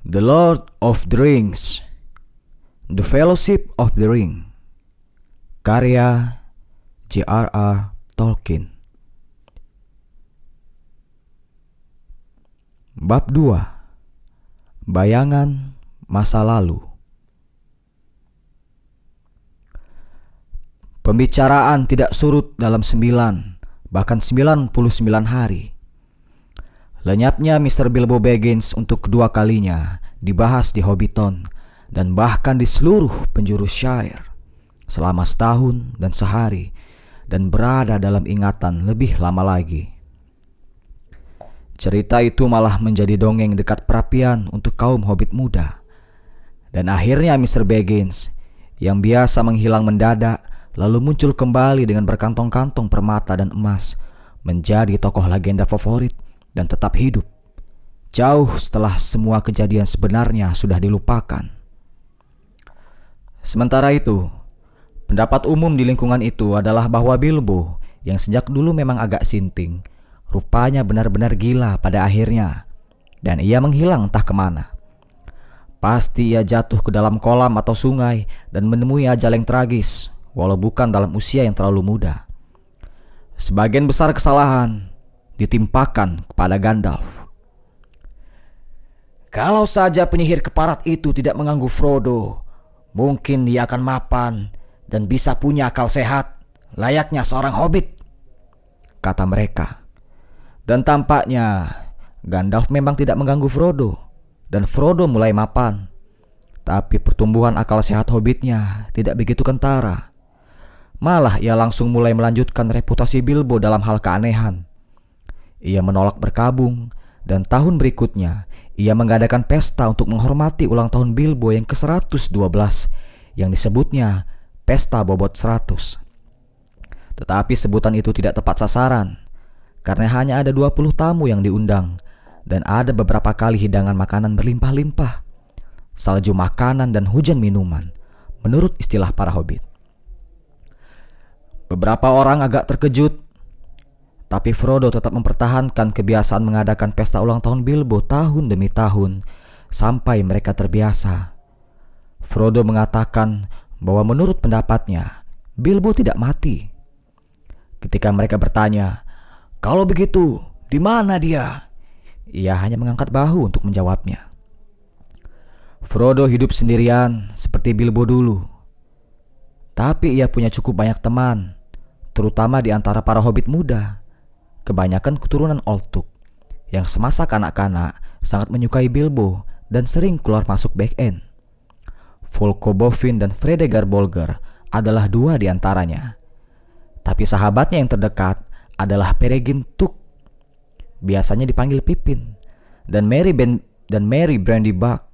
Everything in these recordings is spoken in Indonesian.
The Lord of the Rings, The Fellowship of the Ring, karya J.R.R. Tolkien. Bab 2. Bayangan masa lalu. Pembicaraan tidak surut dalam 9, bahkan 99 hari. Lenyapnya Mr. Bilbo Baggins untuk kedua kalinya dibahas di Hobbiton dan bahkan di seluruh penjuru Shire selama setahun dan sehari, dan berada dalam ingatan lebih lama lagi. Cerita itu malah menjadi dongeng dekat perapian untuk kaum hobbit muda. Dan akhirnya Mr. Baggins yang biasa menghilang mendadak lalu muncul kembali dengan berkantong-kantong permata dan emas, menjadi tokoh legenda favorit dan tetap hidup, jauh setelah semua kejadian sebenarnya sudah dilupakan. Sementara itu, pendapat umum di lingkungan itu adalah bahwa Bilbo, yang sejak dulu memang agak sinting, rupanya benar-benar gila pada akhirnya, dan ia menghilang entah kemana. Pasti ia jatuh ke dalam kolam atau sungai dan menemui ajal yang tragis, walau bukan dalam usia yang terlalu muda. Sebagian besar kesalahan ditimpakan kepada Gandalf. Kalau saja penyihir keparat itu tidak mengganggu Frodo, mungkin dia akan mapan dan bisa punya akal sehat layaknya seorang hobbit, kata mereka. Dan tampaknya Gandalf memang tidak mengganggu Frodo, dan Frodo mulai mapan. Tapi pertumbuhan akal sehat hobbitnya tidak begitu kentara. Malah ia langsung mulai melanjutkan reputasi Bilbo dalam hal keanehan. Ia menolak berkabung, dan tahun berikutnya ia mengadakan pesta untuk menghormati ulang tahun Bilbo yang ke-112, yang disebutnya Pesta Bobot 100. Tetapi sebutan itu tidak tepat sasaran, karena hanya ada 20 tamu yang diundang, dan ada beberapa kali hidangan makanan berlimpah-limpah, salju makanan dan hujan minuman, menurut istilah para hobbit. Beberapa orang agak terkejut, tapi Frodo tetap mempertahankan kebiasaan mengadakan pesta ulang tahun Bilbo tahun demi tahun sampai mereka terbiasa. Frodo mengatakan bahwa menurut pendapatnya Bilbo tidak mati. Ketika mereka bertanya, "Kalau begitu, di mana dia?" Ia hanya mengangkat bahu untuk menjawabnya. Frodo hidup sendirian seperti Bilbo dulu. Tapi ia punya cukup banyak teman, terutama di antara para hobbit muda. Kebanyakan keturunan Oltuk yang semasa kanak-kanak sangat menyukai Bilbo dan sering keluar masuk Back End. Folko Bovin dan Fredegar Bolger adalah dua di antaranya. Tapi sahabatnya yang terdekat adalah Peregrin Took, biasanya dipanggil Pippin, dan Merry Brandybuck.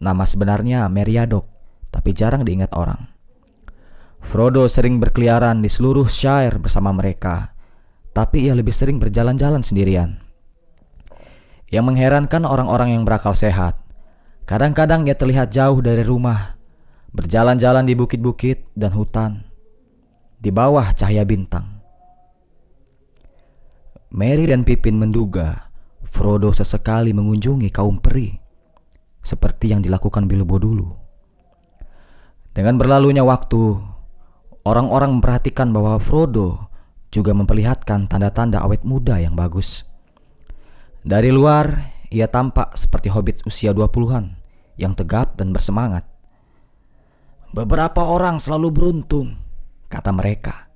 Nama sebenarnya Meriadoc, tapi jarang diingat orang. Frodo sering berkeliaran di seluruh Shire bersama mereka, tapi ia lebih sering berjalan-jalan sendirian. Yang mengherankan orang-orang yang berakal sehat, kadang-kadang ia terlihat jauh dari rumah, berjalan-jalan di bukit-bukit dan hutan, di bawah cahaya bintang. Merry dan Pippin menduga Frodo sesekali mengunjungi kaum peri, seperti yang dilakukan Bilbo dulu. Dengan berlalunya waktu, orang-orang memperhatikan bahwa Frodo juga memperlihatkan tanda-tanda awet muda yang bagus. Dari luar, ia tampak seperti hobbit usia 20-an yang tegap dan bersemangat. Beberapa orang selalu beruntung, kata mereka.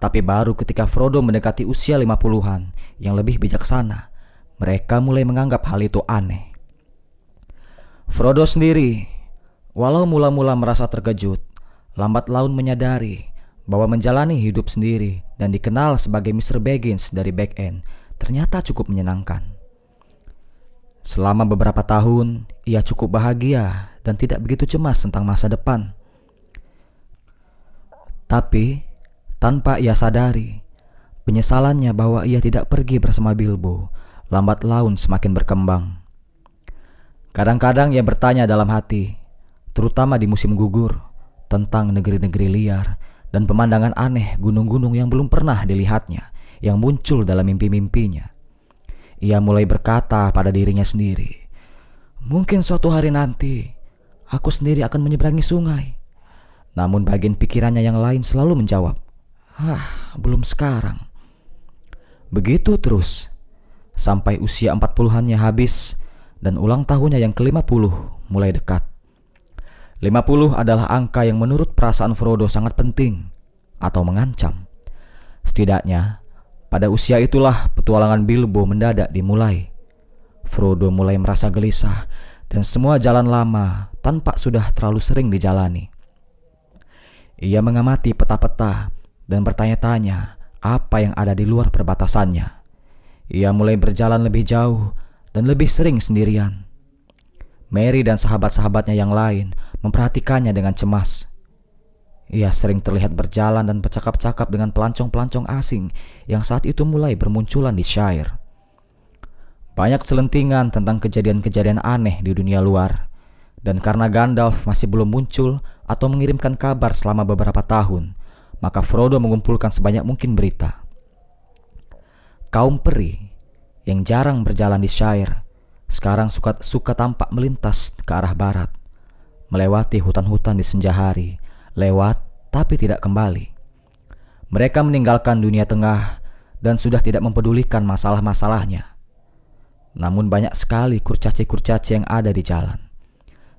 Tapi baru ketika Frodo mendekati usia 50-an yang lebih bijaksana, mereka mulai menganggap hal itu aneh. Frodo sendiri, walau mula-mula merasa terkejut, lambat laun menyadari bahwa menjalani hidup sendiri dan dikenal sebagai Mr. Baggins dari Back End ternyata cukup menyenangkan. Selama beberapa tahun, ia cukup bahagia dan tidak begitu cemas tentang masa depan. Tapi, tanpa ia sadari, penyesalannya bahwa ia tidak pergi bersama Bilbo lambat laun semakin berkembang. Kadang-kadang ia bertanya dalam hati, terutama di musim gugur, tentang negeri-negeri liar dan pemandangan aneh gunung-gunung yang belum pernah dilihatnya, yang muncul dalam mimpi-mimpinya. Ia mulai berkata pada dirinya sendiri, Mungkin suatu hari nanti aku sendiri akan menyeberangi sungai. Namun bagian pikirannya yang lain selalu menjawab, belum sekarang. Begitu terus, sampai usia 40-annya habis dan ulang tahunnya yang ke-50 mulai dekat. 50 adalah angka yang menurut perasaan Frodo sangat penting atau mengancam. Setidaknya, pada usia itulah petualangan Bilbo mendadak dimulai. Frodo mulai merasa gelisah dan semua jalan lama tanpa sudah terlalu sering dijalani. Ia mengamati peta-peta dan bertanya-tanya apa yang ada di luar perbatasannya. Ia mulai berjalan lebih jauh dan lebih sering sendirian. Merry dan sahabat-sahabatnya yang lain memperhatikannya dengan cemas. Ia sering terlihat berjalan dan bercakap-cakap dengan pelancong-pelancong asing yang saat itu mulai bermunculan di Shire. Banyak selentingan tentang kejadian-kejadian aneh di dunia luar. Dan karena Gandalf masih belum muncul atau mengirimkan kabar selama beberapa tahun, maka Frodo mengumpulkan sebanyak mungkin berita. Kaum peri yang jarang berjalan di Shire sekarang suka tampak melintas ke arah barat, melewati hutan-hutan di senja hari, lewat tapi tidak kembali. Mereka meninggalkan dunia tengah dan sudah tidak mempedulikan masalah-masalahnya. Namun banyak sekali kurcaci-kurcaci yang ada di jalan.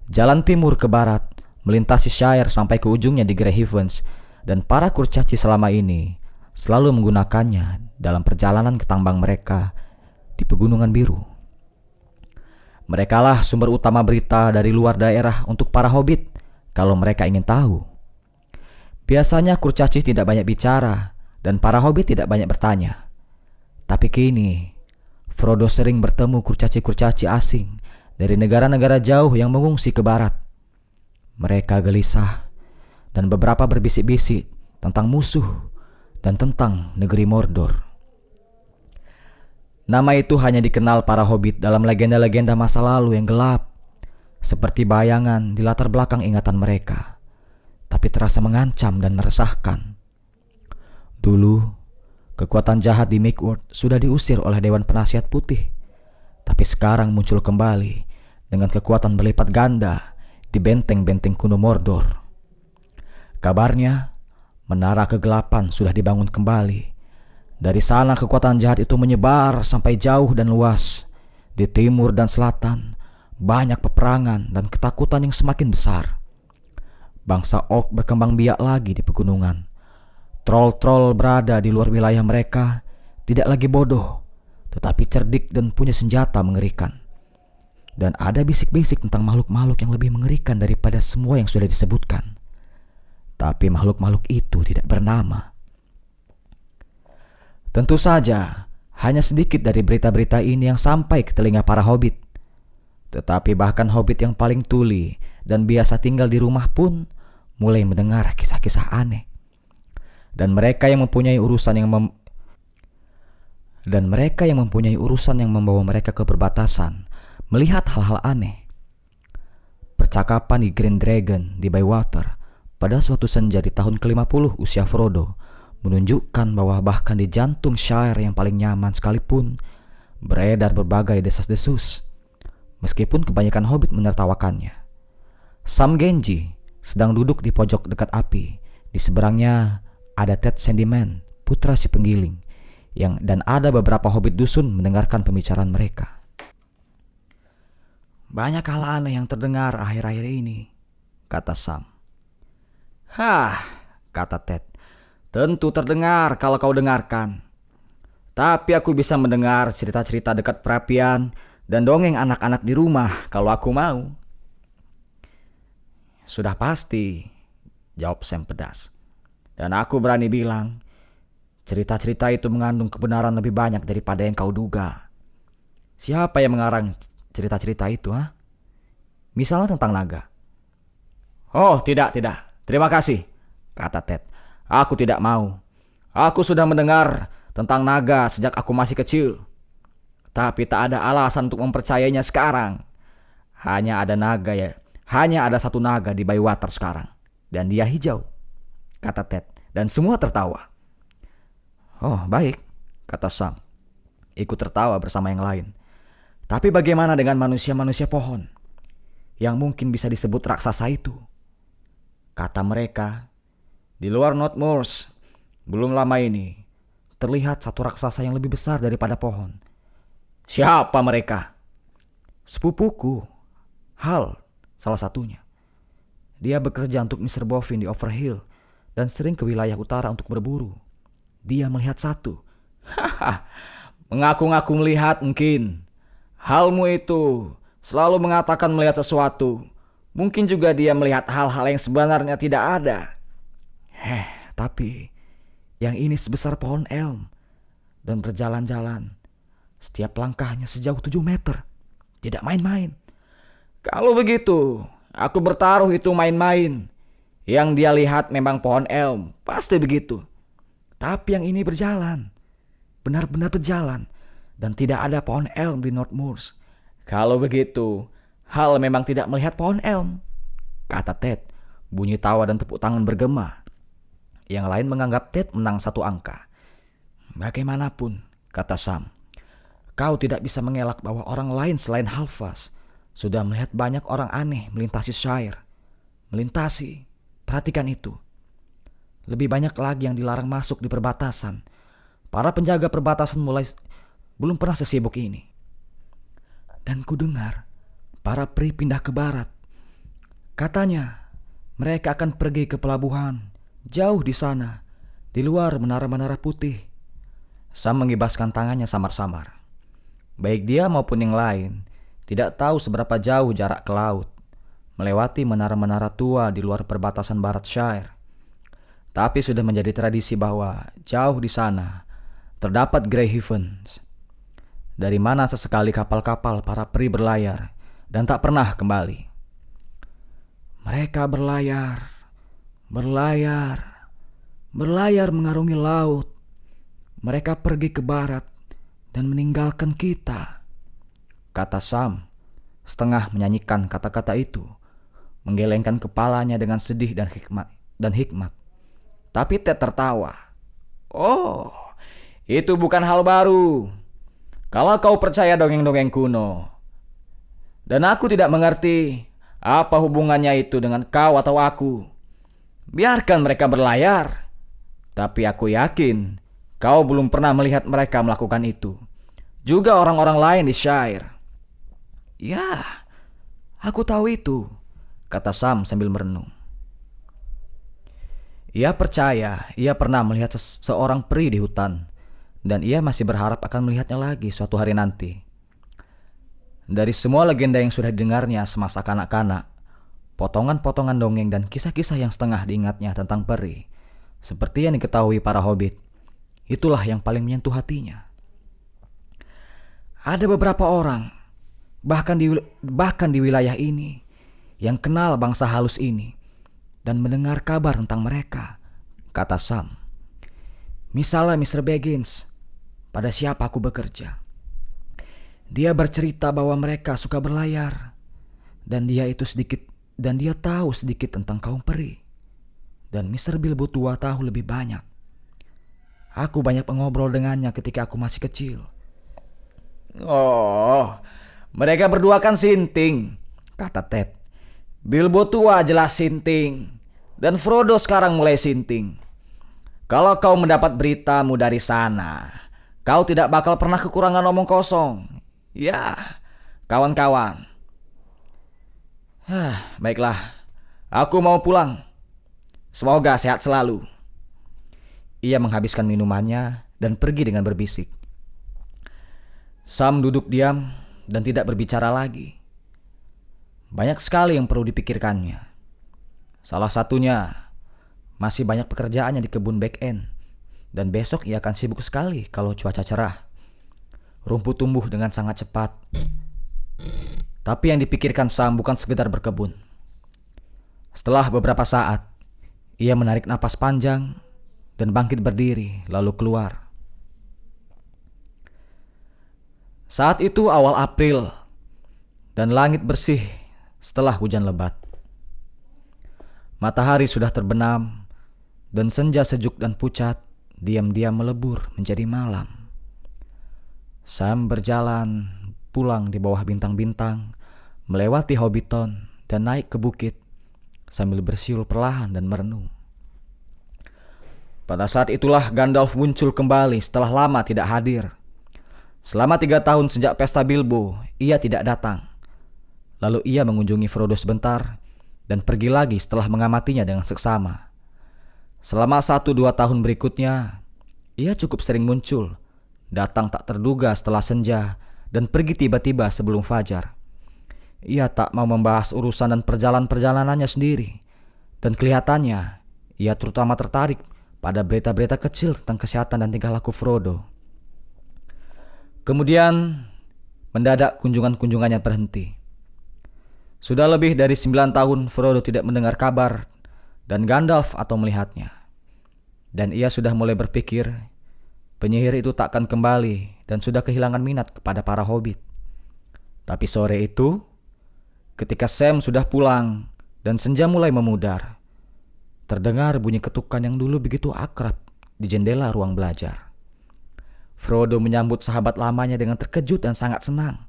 Jalan timur ke barat melintasi Shire sampai ke ujungnya di Grey Havens, dan para kurcaci selama ini selalu menggunakannya dalam perjalanan ke tambang mereka di Pegunungan Biru. Merekalah sumber utama berita dari luar daerah untuk para hobbit kalau mereka ingin tahu. Biasanya kurcaci tidak banyak bicara dan para hobbit tidak banyak bertanya. Tapi kini Frodo sering bertemu kurcaci-kurcaci asing dari negara-negara jauh yang mengungsi ke barat. Mereka gelisah dan beberapa berbisik-bisik tentang musuh dan tentang negeri Mordor. Nama itu hanya dikenal para hobbit dalam legenda-legenda masa lalu yang gelap, seperti bayangan di latar belakang ingatan mereka, tapi terasa mengancam dan meresahkan. Dulu, kekuatan jahat di Mirkwood sudah diusir oleh Dewan Penasihat Putih, tapi sekarang muncul kembali dengan kekuatan berlipat ganda di benteng-benteng kuno Mordor. Kabarnya, menara kegelapan sudah dibangun kembali. Dari sana kekuatan jahat itu menyebar sampai jauh dan luas. Di timur dan selatan, banyak peperangan dan ketakutan yang semakin besar. Bangsa Orc berkembang biak lagi di pegunungan. Troll-troll berada di luar wilayah mereka, tidak lagi bodoh, tetapi cerdik dan punya senjata mengerikan. Dan ada bisik-bisik tentang makhluk-makhluk yang lebih mengerikan daripada semua yang sudah disebutkan. Tapi makhluk-makhluk itu tidak bernama. Tentu saja, hanya sedikit dari berita-berita ini yang sampai ke telinga para hobbit. Tetapi bahkan hobbit yang paling tuli dan biasa tinggal di rumah pun mulai mendengar kisah-kisah aneh. Dan mereka yang mempunyai urusan yang membawa mereka ke perbatasan melihat hal-hal aneh. Percakapan di Green Dragon di Bywater pada suatu senja di tahun ke-50 usia Frodo menunjukkan bahwa bahkan di jantung Shire yang paling nyaman sekalipun beredar berbagai desas-desus, meskipun kebanyakan hobbit menertawakannya. Sam Genji sedang duduk di pojok dekat api. Di seberangnya ada Ted Sandyman, putra si penggiling, dan ada beberapa hobbit dusun mendengarkan pembicaraan mereka. Banyak hal aneh yang terdengar akhir-akhir ini, kata Sam. Kata Ted. Tentu terdengar kalau kau dengarkan. Tapi aku bisa mendengar cerita-cerita dekat perapian dan dongeng anak-anak di rumah kalau aku mau. Sudah pasti, jawab Sam pedas. Dan aku berani bilang, cerita-cerita itu mengandung kebenaran lebih banyak daripada yang kau duga. Siapa yang mengarang cerita-cerita itu, Misalnya tentang naga. Oh, tidak. Terima kasih, kata Ted. Aku tidak mau. Aku sudah mendengar tentang naga sejak aku masih kecil. Tapi tak ada alasan untuk mempercayainya sekarang. Hanya ada satu naga di Bywater sekarang. Dan dia hijau, kata Ted. Dan semua tertawa. Oh, baik, kata Sam, ikut tertawa bersama yang lain. Tapi bagaimana dengan manusia-manusia pohon yang mungkin bisa disebut raksasa itu? Kata mereka, di luar Northmoors belum lama ini terlihat satu raksasa yang lebih besar daripada pohon. Siapa mereka? Sepupuku, Hal, salah satunya. Dia bekerja untuk Mr. Boffin di Overhill dan sering ke wilayah utara untuk berburu. Dia melihat satu. Haha, mengaku-ngaku melihat mungkin. Halmu itu selalu mengatakan melihat sesuatu. Mungkin juga dia melihat hal-hal yang sebenarnya tidak ada. Tapi yang ini sebesar pohon elm dan berjalan-jalan. Setiap langkahnya sejauh 7 meter. Tidak main-main. Kalau begitu, aku bertaruh itu main-main. Yang dia lihat memang pohon elm. Pasti begitu. Tapi yang ini berjalan. Benar-benar berjalan. Dan tidak ada pohon elm di Northmoors. Kalau begitu, Hal memang tidak melihat pohon elm, kata Ted. Bunyi tawa dan tepuk tangan bergema. Yang lain menganggap Ted menang satu angka. Bagaimanapun, kata Sam, kau tidak bisa mengelak bahwa orang lain selain Halfas sudah melihat banyak orang aneh melintasi Shire. Melintasi, perhatikan itu. Lebih banyak lagi yang dilarang masuk di perbatasan. Para penjaga perbatasan belum pernah sesibuk ini. Dan ku dengar para peri pindah ke barat. Katanya mereka akan pergi ke pelabuhan jauh di sana, di luar menara-menara putih. Sam mengibaskan tangannya samar-samar. Baik dia maupun yang lain tidak tahu seberapa jauh jarak ke laut, melewati menara-menara tua di luar perbatasan barat Shire. Tapi sudah menjadi tradisi bahwa jauh di sana terdapat Grey Havens, dari mana sesekali kapal-kapal para peri berlayar dan tak pernah kembali. Mereka berlayar mengarungi laut. Mereka pergi ke barat dan meninggalkan kita, kata Sam, setengah menyanyikan kata-kata itu, menggelengkan kepalanya dengan sedih dan hikmat. Tapi Ted tertawa. Oh, itu bukan hal baru. Kalau kau percaya dongeng-dongeng kuno. Dan aku tidak mengerti apa hubungannya itu dengan kau atau aku. Biarkan mereka berlayar. Tapi aku yakin kau belum pernah melihat mereka melakukan itu. Juga orang-orang lain di Shire. Ya, aku tahu itu, kata Sam sambil merenung. Ia percaya ia pernah melihat seorang peri di hutan. Dan ia masih berharap akan melihatnya lagi suatu hari nanti. Dari semua legenda yang sudah didengarnya semasa kanak-kanak, potongan-potongan dongeng dan kisah-kisah yang setengah diingatnya tentang peri, seperti yang diketahui para hobbit, itulah yang paling menyentuh hatinya. Ada beberapa orang, bahkan di wilayah ini, yang kenal bangsa halus ini dan mendengar kabar tentang mereka, kata Sam. Misalnya Mr. Baggins, pada siapa aku bekerja. Dia bercerita bahwa mereka suka berlayar, dan dia tahu sedikit tentang kaum peri. Dan Mr. Bilbo tua tahu lebih banyak. Aku banyak mengobrol dengannya ketika aku masih kecil. Oh, mereka berdua kan sinting, kata Ted. Bilbo tua jelas sinting, dan Frodo sekarang mulai sinting. Kalau kau mendapat beritamu dari sana, kau tidak bakal pernah kekurangan omong kosong. Ya, kawan-kawan. Baiklah, aku mau pulang. Semoga sehat selalu. Ia menghabiskan minumannya dan pergi dengan berbisik. Sam duduk diam dan tidak berbicara lagi. Banyak sekali yang perlu dipikirkannya. Salah satunya, masih banyak pekerjaannya di kebun back end. Dan besok ia akan sibuk sekali kalau cuaca cerah. Rumput tumbuh dengan sangat cepat. Tapi yang dipikirkan Sam bukan sekedar berkebun. Setelah beberapa saat, ia menarik napas panjang dan bangkit berdiri lalu keluar. Saat itu awal April dan langit bersih setelah hujan lebat. Matahari sudah terbenam dan senja sejuk dan pucat diam-diam melebur menjadi malam. Sam berjalan pulang di bawah bintang-bintang, melewati Hobbiton, dan naik ke bukit sambil bersiul perlahan dan merenung. Pada saat itulah Gandalf muncul kembali setelah lama tidak hadir. Selama 3 tahun sejak pesta Bilbo, ia tidak datang. Lalu ia mengunjungi Frodo sebentar dan pergi lagi setelah mengamatinya dengan seksama. Selama 1-2 tahun berikutnya, ia cukup sering muncul, datang tak terduga setelah senja dan pergi tiba-tiba sebelum fajar. Ia tak mau membahas urusan dan perjalanan-perjalanannya sendiri, dan kelihatannya ia terutama tertarik pada berita-berita kecil tentang kesehatan dan tingkah laku Frodo. Kemudian, mendadak kunjungan-kunjungannya berhenti. Sudah lebih dari 9 tahun Frodo tidak mendengar kabar dan Gandalf atau melihatnya. Dan ia sudah mulai berpikir, penyihir itu tak akan kembali dan sudah kehilangan minat kepada para hobbit. Tapi sore itu, ketika Sam sudah pulang dan senja mulai memudar, terdengar bunyi ketukan yang dulu begitu akrab di jendela ruang belajar. Frodo menyambut sahabat lamanya dengan terkejut dan sangat senang.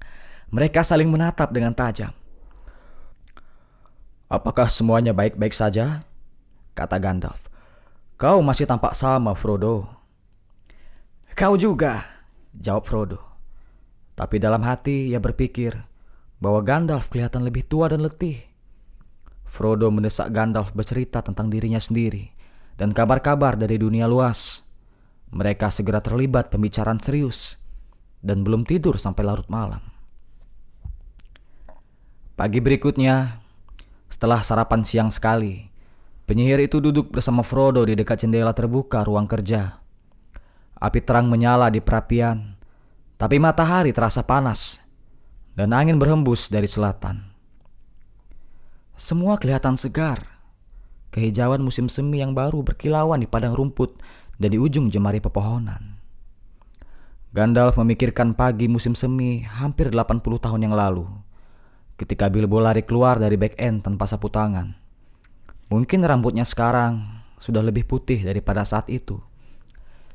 Mereka saling menatap dengan tajam. "Apakah semuanya baik-baik saja?" kata Gandalf. "Kau masih tampak sama, Frodo." "Kau juga," jawab Frodo. Tapi dalam hati ia berpikir bahwa Gandalf kelihatan lebih tua dan letih. Frodo mendesak Gandalf bercerita tentang dirinya sendiri dan kabar-kabar dari dunia luas. Mereka segera terlibat pembicaraan serius dan belum tidur sampai larut malam. Pagi berikutnya, setelah sarapan siang sekali, penyihir itu duduk bersama Frodo di dekat jendela terbuka ruang kerja. Api terang menyala di perapian, tapi matahari terasa panas dan angin berhembus dari selatan. Semua kelihatan segar. Kehijauan musim semi yang baru berkilauan di padang rumput dan di ujung jemari pepohonan. Gandalf memikirkan pagi musim semi hampir 80 tahun yang lalu, ketika Bilbo lari keluar dari Back End tanpa sapu tangan. Mungkin rambutnya sekarang sudah lebih putih daripada saat itu.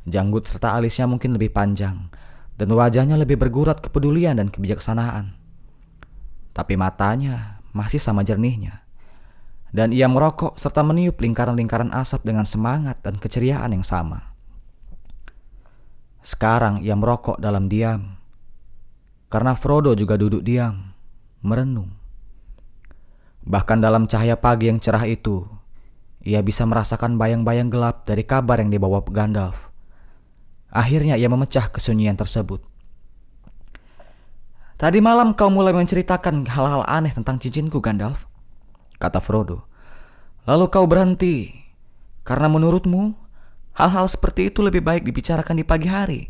Janggut serta alisnya mungkin lebih panjang, dan wajahnya lebih bergurat kepedulian dan kebijaksanaan. Tapi matanya masih sama jernihnya. Dan ia merokok serta meniup lingkaran-lingkaran asap dengan semangat dan keceriaan yang sama. Sekarang ia merokok dalam diam, karena Frodo juga duduk diam, merenung. Bahkan dalam cahaya pagi yang cerah itu, ia bisa merasakan bayang-bayang gelap dari kabar yang dibawa Gandalf. Akhirnya ia memecah kesunyian tersebut. "Tadi malam kau mulai menceritakan hal-hal aneh tentang cincinku, Gandalf," kata Frodo. "Lalu kau berhenti, karena menurutmu hal-hal seperti itu lebih baik dibicarakan di pagi hari.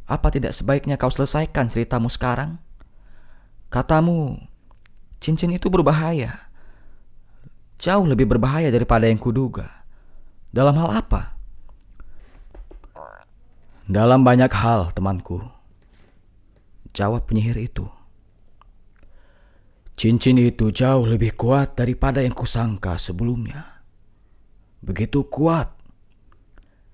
Apa tidak sebaiknya kau selesaikan ceritamu sekarang? Katamu, cincin itu berbahaya. Jauh lebih berbahaya daripada yang kuduga. Dalam hal apa?" "Dalam banyak hal, temanku," jawab penyihir itu. "Cincin itu jauh lebih kuat daripada yang kusangka sebelumnya. Begitu kuat,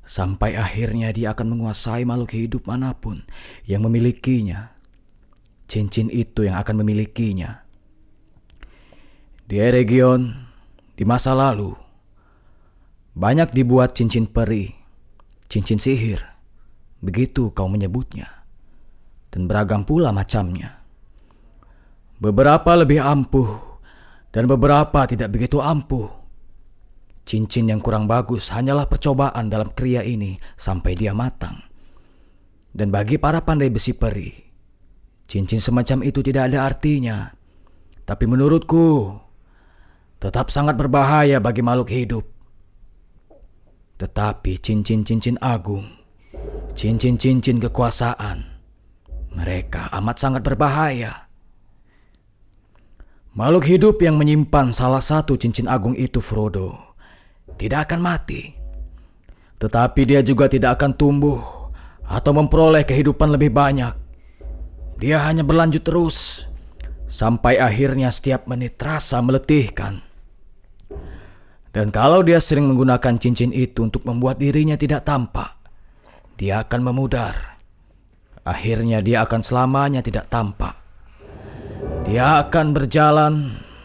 sampai akhirnya dia akan menguasai makhluk hidup manapun yang memilikinya. Cincin itu yang akan memilikinya. Di Eregion, di masa lalu, banyak dibuat cincin peri, cincin sihir, begitu kau menyebutnya, dan beragam pula macamnya. Beberapa lebih ampuh dan beberapa tidak begitu ampuh. Cincin yang kurang bagus hanyalah percobaan dalam kriya ini sampai dia matang. Dan bagi para pandai besi peri, cincin semacam itu tidak ada artinya. Tapi menurutku, tetap sangat berbahaya bagi makhluk hidup. Tetapi cincin-cincin agung, cincin-cincin kekuasaan, mereka amat sangat berbahaya. Makhluk hidup yang menyimpan salah satu cincin agung itu, Frodo, tidak akan mati. Tetapi dia juga tidak akan tumbuh atau memperoleh kehidupan lebih banyak. Dia hanya berlanjut terus, sampai akhirnya setiap menit terasa meletihkan. Dan kalau dia sering menggunakan cincin itu untuk membuat dirinya tidak tampak, dia akan memudar. akhirnya dia akan selamanya tidak tampak. Dia akan berjalan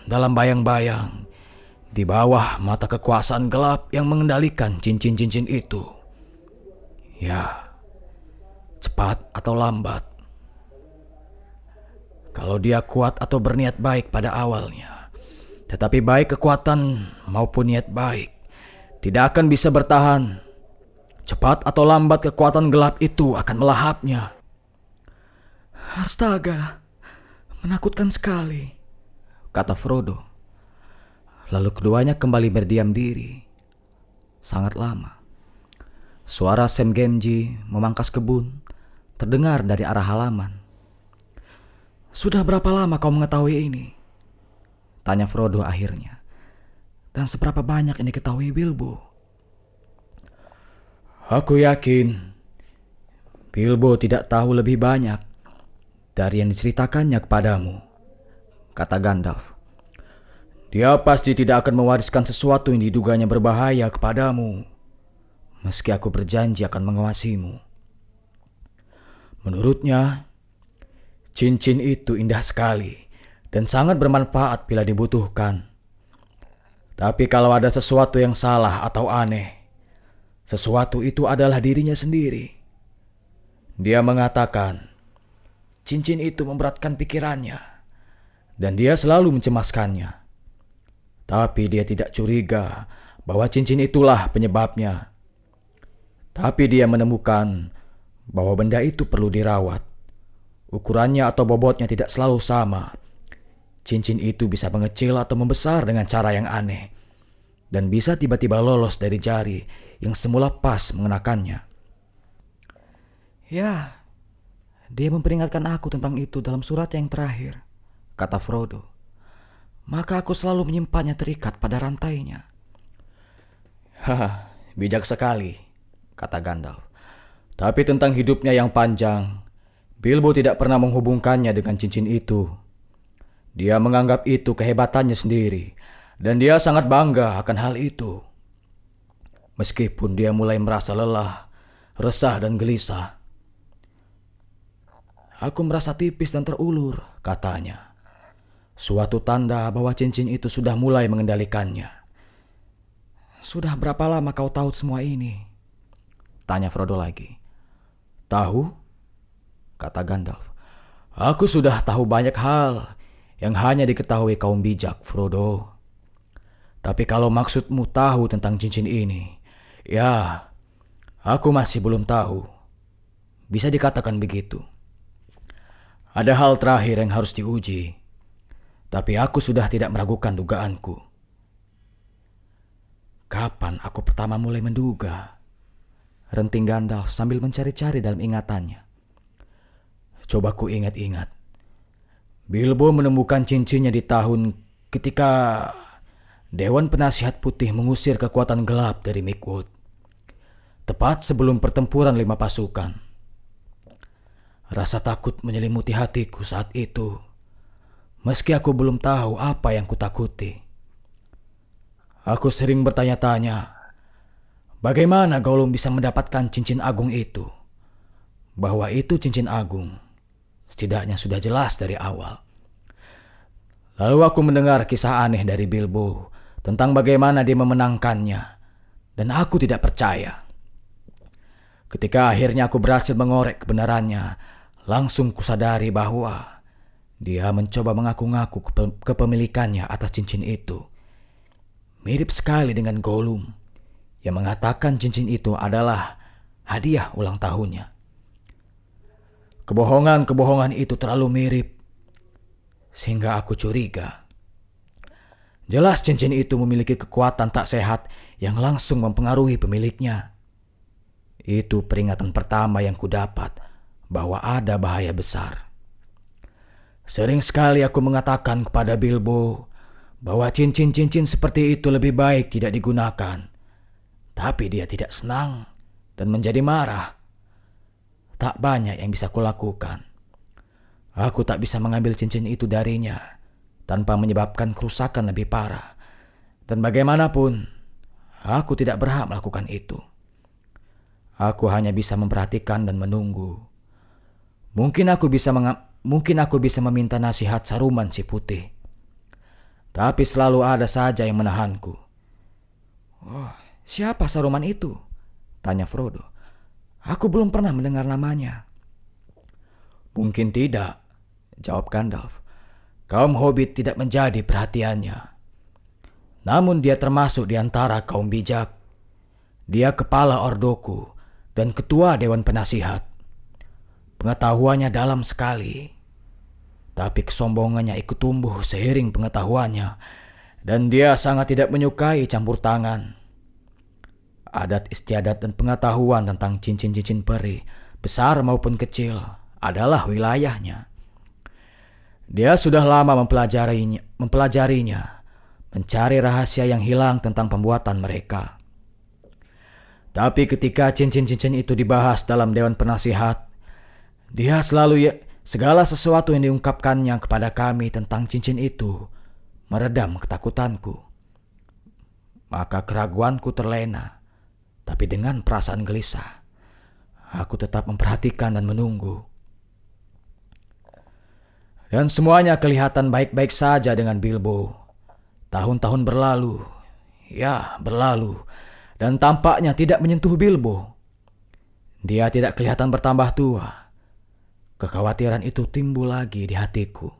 dalam bayang-bayang di bawah mata kekuasaan gelap yang mengendalikan cincin-cincin itu. Ya, cepat atau lambat, kalau dia kuat atau berniat baik pada awalnya, tetapi baik kekuatan maupun niat baik tidak akan bisa bertahan. Cepat atau lambat kekuatan gelap itu akan melahapnya. Astaga, menakutkan sekali, kata Frodo. Lalu keduanya kembali berdiam diri. Sangat lama. Suara Sam Gamgee memangkas kebun terdengar dari arah halaman. Sudah berapa lama kau mengetahui ini? Tanya Frodo akhirnya. Dan seberapa banyak yang diketahui Bilbo? Aku yakin Bilbo tidak tahu lebih banyak dari yang diceritakannya kepadamu, kata Gandalf. Dia pasti tidak akan mewariskan sesuatu yang diduganya berbahaya kepadamu, meski aku berjanji akan mengawasimu. Menurutnya, cincin itu indah sekali dan sangat bermanfaat bila dibutuhkan. Tapi kalau ada sesuatu yang salah atau aneh, sesuatu itu adalah dirinya sendiri. Dia mengatakan, cincin itu memberatkan pikirannya dan dia selalu mencemaskannya. Tapi dia tidak curiga bahwa cincin itulah penyebabnya. Tapi dia menemukan bahwa benda itu perlu dirawat. Ukurannya atau bobotnya tidak selalu sama. Cincin itu bisa mengecil atau membesar dengan cara yang aneh, dan bisa tiba-tiba lolos dari jari yang semula pas mengenakannya. Ya, dia memperingatkan aku tentang itu dalam surat yang terakhir, kata Frodo. Maka aku selalu menyimpannya terikat pada rantainya. Haha, bijak sekali, kata Gandalf. Tapi tentang hidupnya yang panjang, Bilbo tidak pernah menghubungkannya dengan cincin itu. Dia menganggap itu kehebatannya sendiri, dan dia sangat bangga akan hal itu. Meskipun dia mulai merasa lelah, resah dan gelisah. Aku merasa tipis dan terulur, katanya. Suatu tanda bahwa cincin itu sudah mulai mengendalikannya. Sudah berapa lama kau tahu semua ini? Tanya Frodo lagi. Tahu? Kata Gandalf. Aku sudah tahu banyak hal yang hanya diketahui kaum bijak, Frodo. Tapi kalau maksudmu tahu tentang cincin ini, ya, aku masih belum tahu. Bisa dikatakan begitu. Ada hal terakhir yang harus diuji, tapi aku sudah tidak meragukan dugaanku. Kapan aku pertama mulai menduga? Renting Gandalf sambil mencari-cari dalam ingatannya. Coba ku ingat-ingat. Bilbo menemukan cincinnya di tahun ketika Dewan Penasihat Putih mengusir kekuatan gelap dari Mirkwood. Tepat sebelum pertempuran 5 pasukan. Rasa takut menyelimuti hatiku saat itu, meski aku belum tahu apa yang kutakuti. Aku sering bertanya-tanya, bagaimana Gollum bisa mendapatkan cincin agung itu? Bahwa itu cincin agung, setidaknya sudah jelas dari awal. Lalu aku mendengar kisah aneh dari Bilbo tentang bagaimana dia memenangkannya, dan aku tidak percaya. Ketika akhirnya aku berhasil mengorek kebenarannya, langsung kusadari bahwa dia mencoba mengaku-ngaku kepemilikannya atas cincin itu. Mirip sekali dengan Gollum yang mengatakan cincin itu adalah hadiah ulang tahunnya. Kebohongan-kebohongan itu terlalu mirip sehingga aku curiga. Jelas cincin itu memiliki kekuatan tak sehat yang langsung mempengaruhi pemiliknya. Itu peringatan pertama yang kudapat bahwa ada bahaya besar. Sering sekali aku mengatakan kepada Bilbo bahwa cincin-cincin seperti itu lebih baik tidak digunakan. Tapi dia tidak senang dan menjadi marah. Tak banyak yang bisa kulakukan. Aku tak bisa mengambil cincin itu darinya tanpa menyebabkan kerusakan lebih parah. Dan bagaimanapun, aku tidak berhak melakukan itu. Aku hanya bisa memperhatikan dan menunggu. Mungkin aku bisa meminta nasihat Saruman si putih. Tapi selalu ada saja yang menahanku. Oh, siapa Saruman itu? Tanya Frodo. Aku belum pernah mendengar namanya. Mungkin tidak, jawab Gandalf. Kaum Hobbit tidak menjadi perhatiannya. Namun dia termasuk di antara kaum bijak. Dia kepala Ordoku dan ketua Dewan Penasihat. Pengetahuannya dalam sekali. Tapi kesombongannya ikut tumbuh seiring pengetahuannya. Dan dia sangat tidak menyukai campur tangan. Adat istiadat dan pengetahuan tentang cincin-cincin peri, besar maupun kecil, adalah wilayahnya. Dia sudah lama mempelajarinya, mencari rahasia yang hilang tentang pembuatan mereka. Tapi ketika cincin-cincin itu dibahas dalam Dewan Penasihat, dia segala sesuatu yang diungkapkannya kepada kami tentang cincin itu meredam ketakutanku. Maka keraguanku terlena, tapi dengan perasaan gelisah, aku tetap memperhatikan dan menunggu. Dan semuanya kelihatan baik-baik saja dengan Bilbo. Tahun-tahun berlalu, dan tampaknya tidak menyentuh Bilbo. Dia tidak kelihatan bertambah tua. Kekhawatiran itu timbul lagi di hatiku.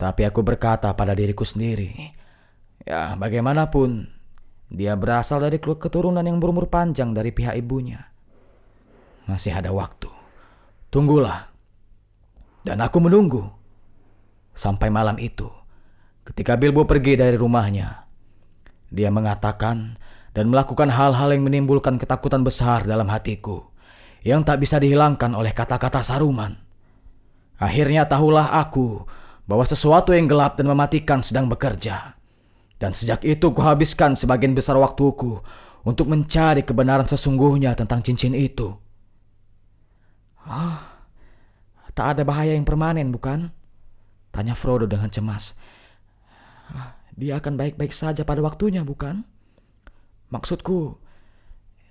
Tapi aku berkata pada diriku sendiri, bagaimanapun, dia berasal dari keturunan yang berumur panjang dari pihak ibunya. Masih ada waktu. Tunggulah. Dan aku menunggu. Sampai malam itu, ketika Bilbo pergi dari rumahnya, dia mengatakan dan melakukan hal-hal yang menimbulkan ketakutan besar dalam hatiku, yang tak bisa dihilangkan oleh kata-kata Saruman. Akhirnya tahulah aku bahwa sesuatu yang gelap dan mematikan sedang bekerja. Dan sejak itu kuhabiskan sebagian besar waktuku untuk mencari kebenaran sesungguhnya tentang cincin itu. Tak ada bahaya yang permanen, bukan? Tanya Frodo dengan cemas. Dia akan baik-baik saja pada waktunya, bukan? Maksudku,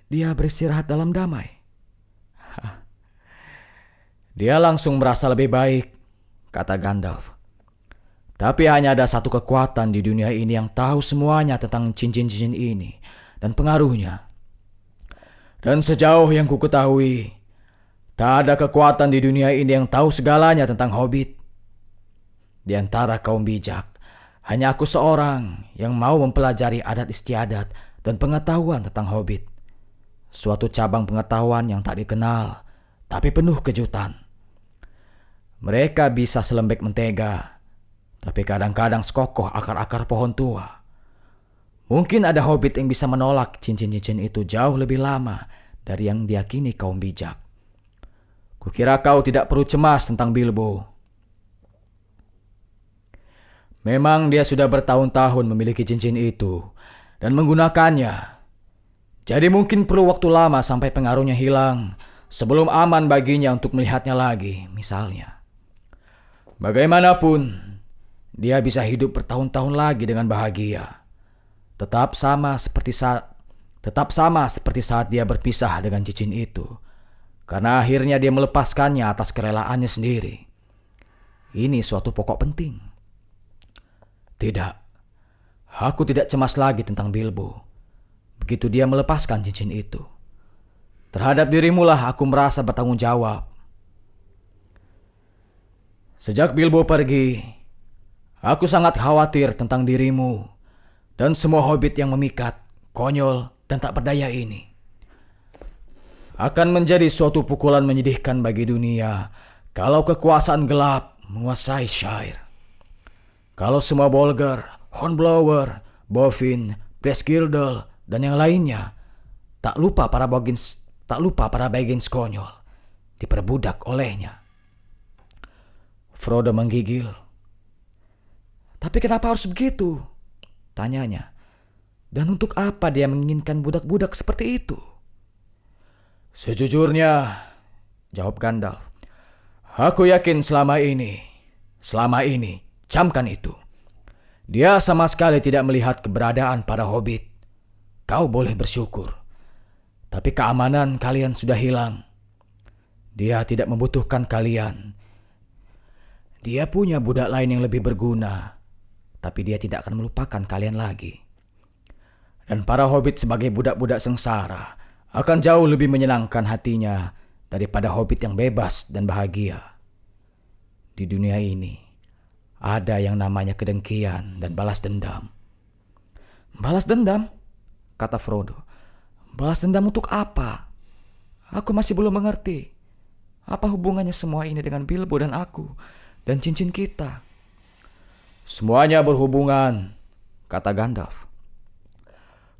dia beristirahat dalam damai. Dia langsung merasa lebih baik, kata Gandalf. Tapi hanya ada satu kekuatan di dunia ini yang tahu semuanya tentang cincin-cincin ini dan pengaruhnya. Dan sejauh yang ku ketahui, tak ada kekuatan di dunia ini yang tahu segalanya tentang Hobbit. Di antara kaum bijak, hanya aku seorang yang mau mempelajari adat istiadat dan pengetahuan tentang Hobbit. Suatu cabang pengetahuan yang tak dikenal, tapi penuh kejutan. Mereka bisa selembek mentega, tapi kadang-kadang sekokoh akar-akar pohon tua. Mungkin ada Hobbit yang bisa menolak cincin-cincin itu jauh lebih lama dari yang diyakini kaum bijak. Kukira kau tidak perlu cemas tentang Bilbo. Memang dia sudah bertahun-tahun memiliki cincin itu dan menggunakannya. Jadi mungkin perlu waktu lama sampai pengaruhnya hilang sebelum aman baginya untuk melihatnya lagi, misalnya. Bagaimanapun, dia bisa hidup bertahun-tahun lagi dengan bahagia. Tetap sama seperti saat dia berpisah dengan cincin itu. Karena akhirnya dia melepaskannya atas kerelaannya sendiri. Ini suatu pokok penting. Tidak, aku tidak cemas lagi tentang Bilbo. Begitu dia melepaskan cincin itu. Terhadap dirimu lah aku merasa bertanggung jawab. Sejak Bilbo pergi, aku sangat khawatir tentang dirimu dan semua Hobbit yang memikat, konyol, dan tak berdaya ini. Akan menjadi suatu pukulan menyedihkan bagi dunia kalau kekuasaan gelap menguasai Shire. Kalau semua Bolger, Hornblower, Bovin, Presgildel, dan yang lainnya, tak lupa para Baggins konyol, diperbudak olehnya. Frodo menggigil. Tapi kenapa harus begitu? Tanyanya. Dan untuk apa dia menginginkan budak-budak seperti itu? Sejujurnya, jawab Gandalf, aku yakin selama ini, camkan itu. Dia sama sekali tidak melihat keberadaan para Hobbit. Kau boleh bersyukur. Tapi keamanan kalian sudah hilang. Dia tidak membutuhkan kalian. Dia punya budak lain yang lebih berguna, tapi dia tidak akan melupakan kalian lagi. Dan para hobbit sebagai budak-budak sengsara akan jauh lebih menyenangkan hatinya daripada hobbit yang bebas dan bahagia. Di dunia ini ada yang namanya kedengkian dan balas dendam. Balas dendam? Kata Frodo. Balas dendam untuk apa? Aku masih belum mengerti. Apa hubungannya semua ini dengan Bilbo dan aku dan cincin kita? Semuanya berhubungan, kata Gandalf.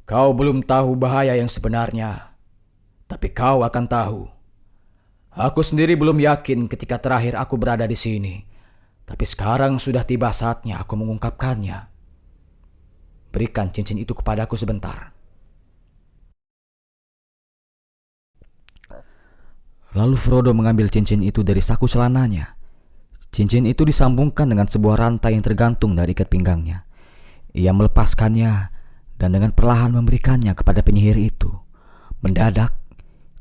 Kau belum tahu bahaya yang sebenarnya, tapi kau akan tahu. Aku sendiri belum yakin ketika terakhir aku berada di sini, tapi sekarang sudah tiba saatnya aku mengungkapkannya. Berikan cincin itu kepadaku sebentar. Lalu Frodo mengambil cincin itu dari saku celananya. Cincin itu disambungkan dengan sebuah rantai yang tergantung dari ikat pinggangnya. Ia melepaskannya dan dengan perlahan memberikannya kepada penyihir itu. Mendadak,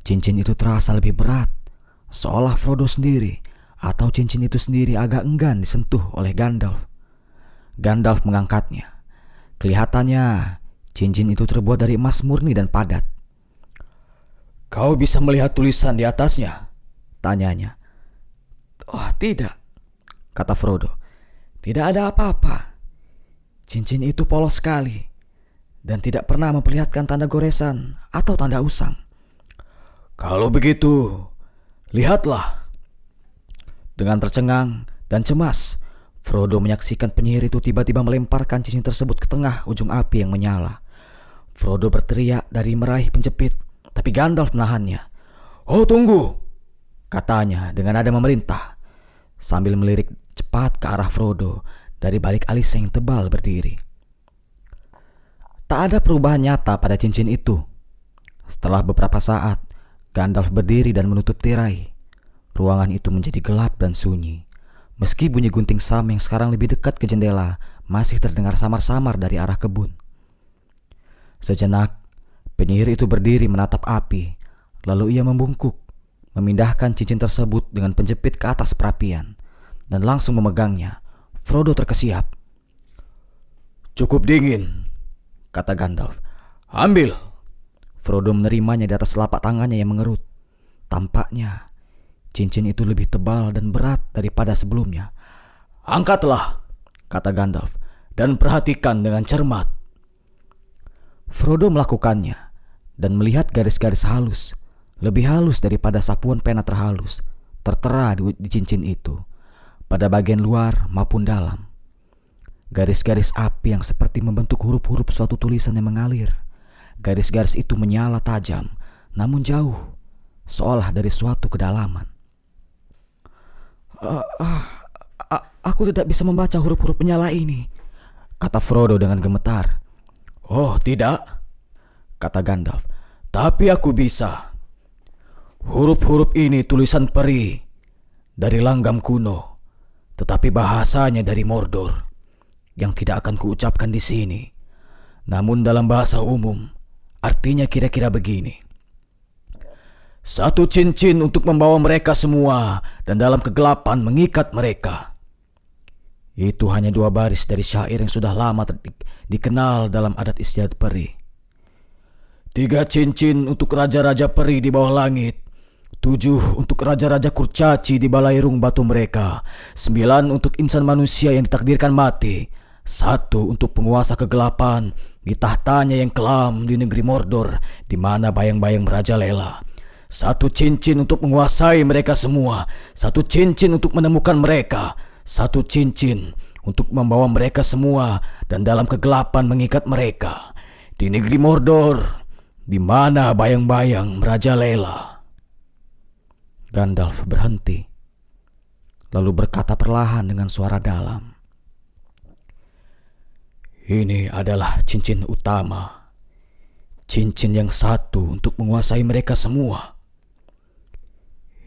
cincin itu terasa lebih berat, seolah Frodo sendiri atau cincin itu sendiri agak enggan disentuh oleh Gandalf. Gandalf mengangkatnya. Kelihatannya, cincin itu terbuat dari emas murni dan padat. Kau bisa melihat tulisan di atasnya? Tanyanya. Oh, tidak, kata Frodo. Tidak ada apa-apa. Cincin itu polos sekali dan tidak pernah memperlihatkan tanda goresan atau tanda usang. Kalau begitu, lihatlah. Dengan tercengang dan cemas, Frodo menyaksikan penyihir itu tiba-tiba melemparkan cincin tersebut ke tengah ujung api yang menyala. Frodo berteriak dari meraih penjepit, tapi Gandalf menahannya. Oh, tunggu, katanya dengan nada memerintah, sambil melirik cepat ke arah Frodo dari balik alisnya yang tebal berdiri. Tak ada perubahan nyata pada cincin itu. Setelah beberapa saat, Gandalf berdiri dan menutup tirai. Ruangan itu menjadi gelap dan sunyi. Meski bunyi gunting Sam yang sekarang lebih dekat ke jendela masih terdengar samar-samar dari arah kebun. Sejenak, penyihir itu berdiri menatap api. Lalu ia membungkuk, memindahkan cincin tersebut dengan penjepit ke atas perapian, dan langsung memegangnya. Frodo terkesiap. Cukup dingin, kata Gandalf. Ambil. Frodo menerimanya di atas telapak tangannya yang mengerut. Tampaknya cincin itu lebih tebal dan berat daripada sebelumnya. Angkatlah, kata Gandalf, dan perhatikan dengan cermat. Frodo melakukannya dan melihat garis-garis halus, lebih halus daripada sapuan pena terhalus, tertera di cincin itu, pada bagian luar maupun dalam. Garis-garis api yang seperti membentuk huruf-huruf suatu tulisan yang mengalir. Garis-garis itu menyala tajam, namun jauh, seolah dari suatu kedalaman. Aku tidak bisa membaca huruf-huruf menyala ini, kata Frodo dengan gemetar. Oh, tidak, kata Gandalf. Tapi aku bisa. Huruf-huruf ini tulisan peri dari langgam kuno, tetapi bahasanya dari Mordor, yang tidak akan kuucapkan di sini. Namun dalam bahasa umum, artinya kira-kira begini. Satu cincin untuk membawa mereka semua dan dalam kegelapan mengikat mereka. Itu hanya 2 baris dari syair yang sudah lama dikenal dalam adat istiadat peri. 3 cincin untuk raja-raja peri di bawah langit. 7 untuk raja-raja kurcaci di balairung batu mereka. 9 untuk insan manusia yang ditakdirkan mati. 1 untuk penguasa kegelapan di tahtanya yang kelam di negeri Mordor, di mana bayang-bayang merajalela. 1 cincin untuk menguasai mereka semua. 1 cincin untuk menemukan mereka. 1 cincin untuk membawa mereka semua dan dalam kegelapan mengikat mereka di negeri Mordor, di mana bayang-bayang merajalela. Gandalf berhenti, lalu berkata perlahan dengan suara dalam. Ini adalah cincin utama. Cincin yang satu untuk menguasai mereka semua.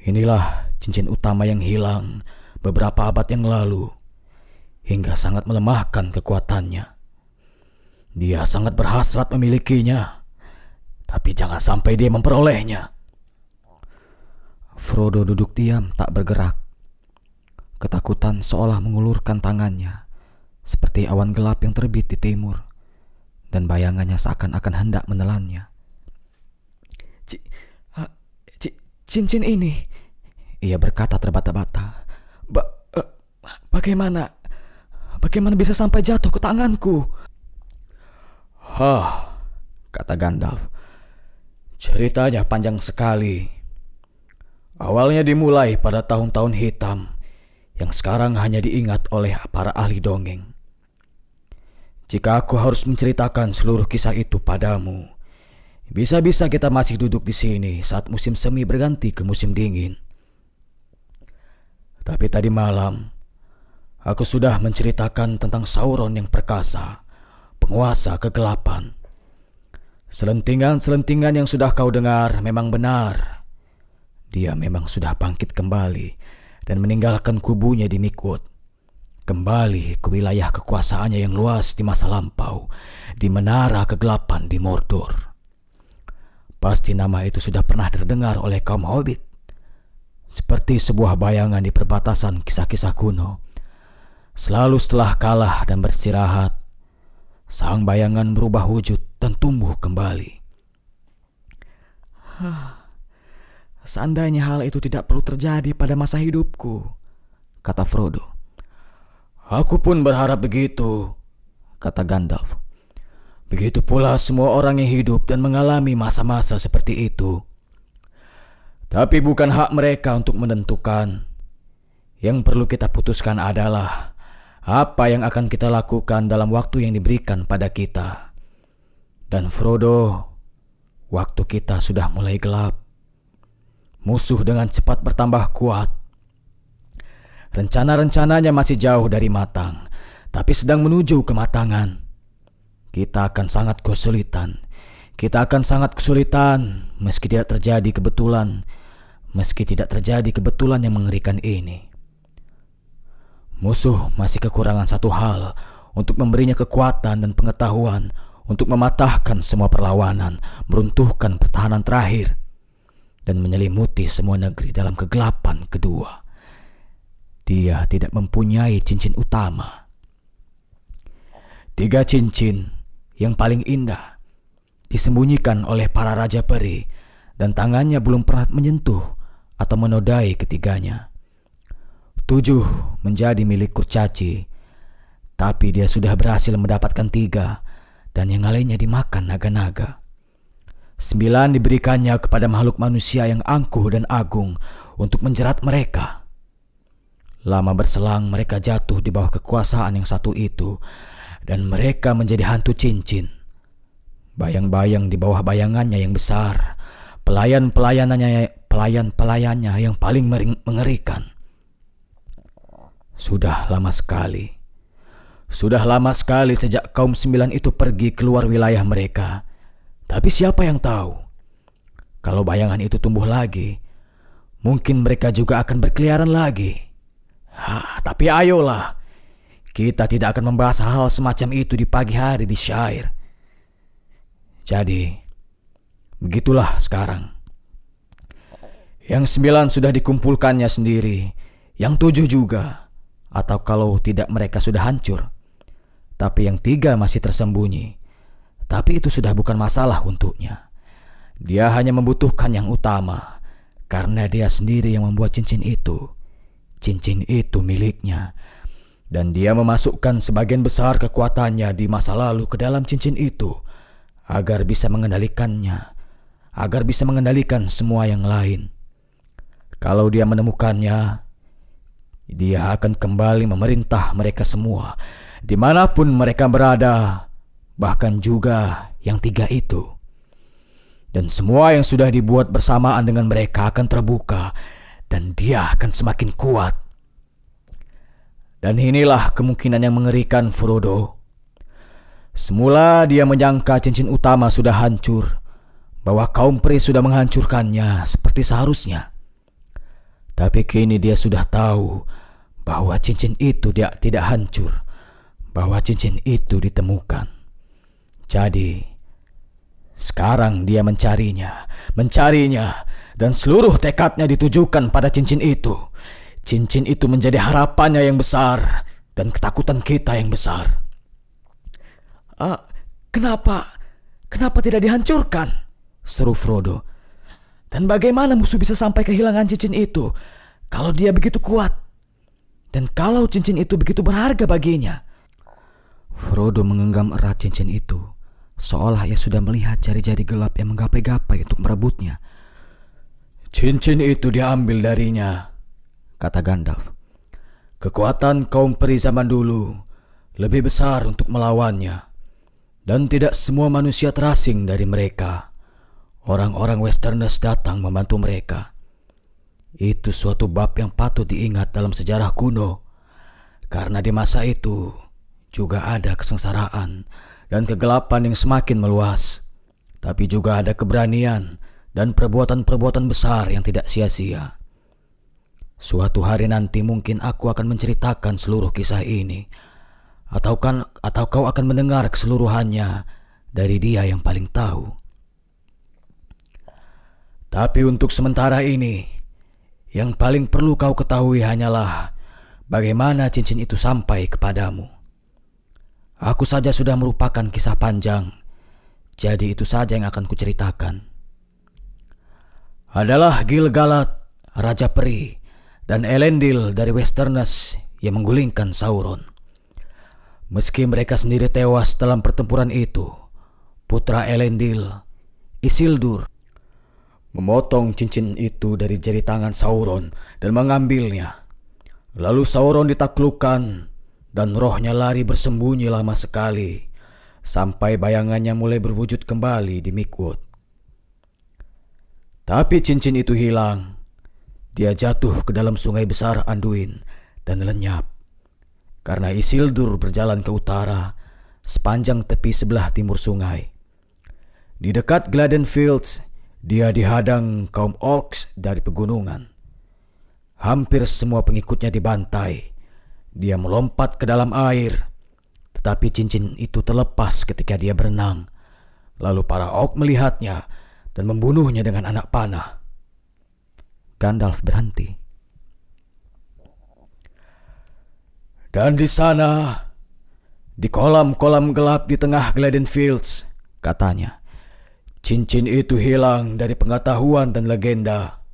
Inilah cincin utama yang hilang beberapa abad yang lalu, hingga sangat melemahkan kekuatannya. Dia sangat berhasrat memilikinya, tapi jangan sampai dia memperolehnya. Frodo duduk diam tak bergerak. Ketakutan seolah mengulurkan tangannya, seperti awan gelap yang terbit di timur, dan bayangannya seakan-akan hendak menelannya. Cincin ini, ia berkata terbata-bata. Bagaimana bisa sampai jatuh ke tanganku? Kata Gandalf. Ceritanya panjang sekali. Awalnya dimulai pada tahun-tahun hitam yang sekarang hanya diingat oleh para ahli dongeng. Jika aku harus menceritakan seluruh kisah itu padamu, bisa-bisa kita masih duduk di sini saat musim semi berganti ke musim dingin. Tapi tadi malam, aku sudah menceritakan tentang Sauron yang perkasa, penguasa kegelapan. Selentingan-selentingan yang sudah kau dengar memang benar. Dia memang sudah bangkit kembali dan meninggalkan kubunya di Mirkwood. Kembali ke wilayah kekuasaannya yang luas di masa lampau, di menara kegelapan di Mordor. Pasti nama itu sudah pernah terdengar oleh kaum Hobbit. Seperti sebuah bayangan di perbatasan kisah-kisah kuno. Selalu setelah kalah dan beristirahat, sang bayangan berubah wujud dan tumbuh kembali. Seandainya hal itu tidak perlu terjadi pada masa hidupku, kata Frodo. Aku pun berharap begitu, kata Gandalf. Begitu pula semua orang yang hidup dan mengalami masa-masa seperti itu. Tapi bukan hak mereka untuk menentukan. Yang perlu kita putuskan adalah apa yang akan kita lakukan dalam waktu yang diberikan pada kita. Dan Frodo, waktu kita sudah mulai gelap. Musuh dengan cepat bertambah kuat. Rencana-rencananya masih jauh dari matang, tapi sedang menuju kematangan. Kita akan sangat kesulitan. Meski tidak terjadi kebetulan yang mengerikan ini. Musuh masih kekurangan satu hal untuk memberinya kekuatan dan pengetahuan untuk mematahkan semua perlawanan, meruntuhkan pertahanan terakhir, dan menyelimuti semua negeri dalam kegelapan kedua. Dia tidak mempunyai cincin utama. 3 cincin yang paling indah disembunyikan oleh para raja peri, dan tangannya belum pernah menyentuh atau menodai ketiganya. 7 menjadi milik kurcaci, tapi dia sudah berhasil mendapatkan 3, dan yang lainnya dimakan naga-naga. 9 diberikannya kepada makhluk manusia yang angkuh dan agung untuk menjerat mereka. Lama berselang mereka jatuh di bawah kekuasaan yang satu itu, dan mereka menjadi hantu cincin. Bayang-bayang di bawah bayangannya yang besar, pelayan-pelayannya yang paling mengerikan. Sudah lama sekali sejak kaum 9 itu pergi keluar wilayah mereka. Tapi siapa yang tahu? Kalau bayangan itu tumbuh lagi, mungkin mereka juga akan berkeliaran lagi. Tapi ayolah, kita tidak akan membahas hal semacam itu di pagi hari di Shire. Jadi, begitulah sekarang. Yang 9 sudah dikumpulkannya sendiri, yang 7 juga, atau kalau tidak mereka sudah hancur. Tapi yang 3 masih tersembunyi. Tapi itu sudah bukan masalah untuknya. Dia hanya membutuhkan yang utama, karena dia sendiri yang membuat cincin itu. Cincin itu miliknya, dan dia memasukkan sebagian besar kekuatannya di masa lalu ke dalam cincin itu, agar bisa mengendalikan semua yang lain. Kalau dia menemukannya, dia akan kembali memerintah mereka semua, dimanapun mereka berada, bahkan juga yang 3 itu. Dan semua yang sudah dibuat bersamaan dengan mereka akan terbuka, dan dia akan semakin kuat. Dan inilah kemungkinan yang mengerikan Frodo. Semula dia menyangka cincin utama sudah hancur, bahwa kaum peri sudah menghancurkannya seperti seharusnya. Tapi kini dia sudah tahu bahwa cincin itu tidak hancur, bahwa cincin itu ditemukan. Jadi, Sekarang dia mencarinya, dan seluruh tekadnya ditujukan pada cincin itu. Cincin itu menjadi harapannya yang besar dan ketakutan kita yang besar. Kenapa tidak dihancurkan? Seru Frodo. Dan bagaimana musuh bisa sampai kehilangan cincin itu kalau dia begitu kuat? Dan kalau cincin itu begitu berharga baginya? Frodo menggenggam erat cincin itu, seolah ia sudah melihat jari-jari gelap yang menggapai-gapai untuk merebutnya. Cincin itu diambil darinya, kata Gandalf. Kekuatan kaum peri zaman dulu lebih besar untuk melawannya. Dan tidak semua manusia terasing dari mereka. Orang-orang Westerners datang membantu mereka. Itu suatu bab yang patut diingat dalam sejarah kuno. Karena di masa itu juga ada kesengsaraan dan kegelapan yang semakin meluas. Tapi juga ada keberanian dan perbuatan-perbuatan besar yang tidak sia-sia. Suatu hari nanti mungkin aku akan menceritakan seluruh kisah ini. Atau kau akan mendengar keseluruhannya dari dia yang paling tahu. Tapi untuk sementara ini, yang paling perlu kau ketahui hanyalah bagaimana cincin itu sampai kepadamu. Aku saja sudah merupakan kisah panjang, jadi itu saja yang akan kuceritakan. Adalah Gil-galad, Raja Peri, dan Elendil dari Westerners yang menggulingkan Sauron. Meski mereka sendiri tewas dalam pertempuran itu, putra Elendil, Isildur, memotong cincin itu dari jari tangan Sauron dan mengambilnya. Lalu Sauron ditaklukkan dan rohnya lari bersembunyi lama sekali sampai bayangannya mulai berwujud kembali di Mirkwood. Tapi cincin itu hilang. Dia jatuh ke dalam sungai besar Anduin dan lenyap. Karena Isildur berjalan ke utara sepanjang tepi sebelah timur sungai. Di dekat Gladden Fields, dia dihadang kaum orcs dari pegunungan. Hampir semua pengikutnya dibantai. Dia melompat ke dalam air, tetapi cincin itu terlepas ketika dia berenang. Lalu para orc melihatnya dan membunuhnya dengan anak panah. Gandalf berhenti. Dan di sana, di kolam-kolam gelap di tengah Gladden Fields, katanya, cincin itu hilang dari pengetahuan dan legenda.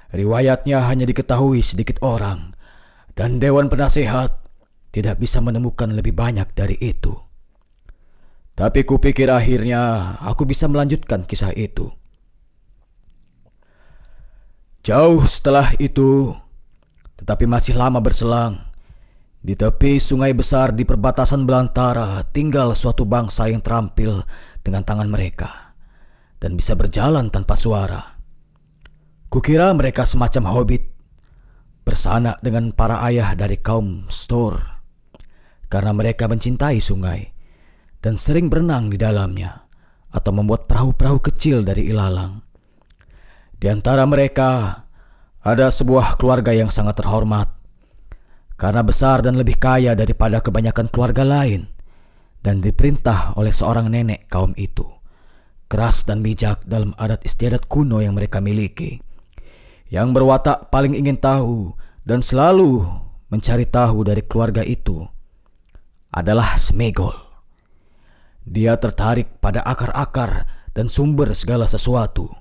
Riwayatnya hanya diketahui sedikit orang, dan Dewan Penasehat tidak bisa menemukan lebih banyak dari itu. Tapi kupikir akhirnya aku bisa melanjutkan kisah itu. Jauh setelah itu, tetapi masih lama berselang, di tepi sungai besar di perbatasan belantara tinggal suatu bangsa yang terampil dengan tangan mereka dan bisa berjalan tanpa suara. Kukira mereka semacam hobbit, bersanak dengan para ayah dari kaum Stor, karena mereka mencintai sungai dan sering berenang di dalamnya atau membuat perahu-perahu kecil dari ilalang. Di antara mereka ada sebuah keluarga yang sangat terhormat karena besar dan lebih kaya daripada kebanyakan keluarga lain, dan diperintah oleh seorang nenek kaum itu, keras dan bijak dalam adat istiadat kuno yang mereka miliki, yang berwatak paling ingin tahu dan selalu mencari tahu dari keluarga itu adalah Sméagol. Dia tertarik pada akar-akar dan sumber segala sesuatu.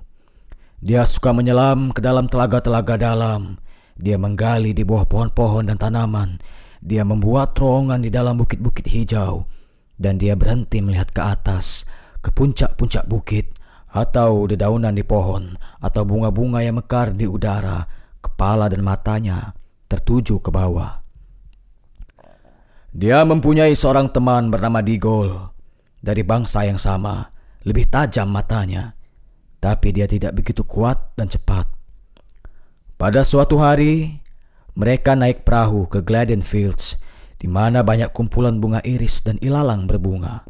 Dia suka menyelam ke dalam telaga-telaga dalam. Dia menggali di bawah pohon-pohon dan tanaman. Dia membuat terowongan di dalam bukit-bukit hijau. Dan dia berhenti melihat ke atas, ke puncak-puncak bukit, atau dedaunan di pohon, atau bunga-bunga yang mekar di udara. Kepala dan matanya tertuju ke bawah. Dia mempunyai seorang teman bernama Digol, dari bangsa yang sama, lebih tajam matanya, tapi dia tidak begitu kuat dan cepat. Pada suatu hari, mereka naik perahu ke Gladden Fields, di mana banyak kumpulan bunga iris dan ilalang berbunga.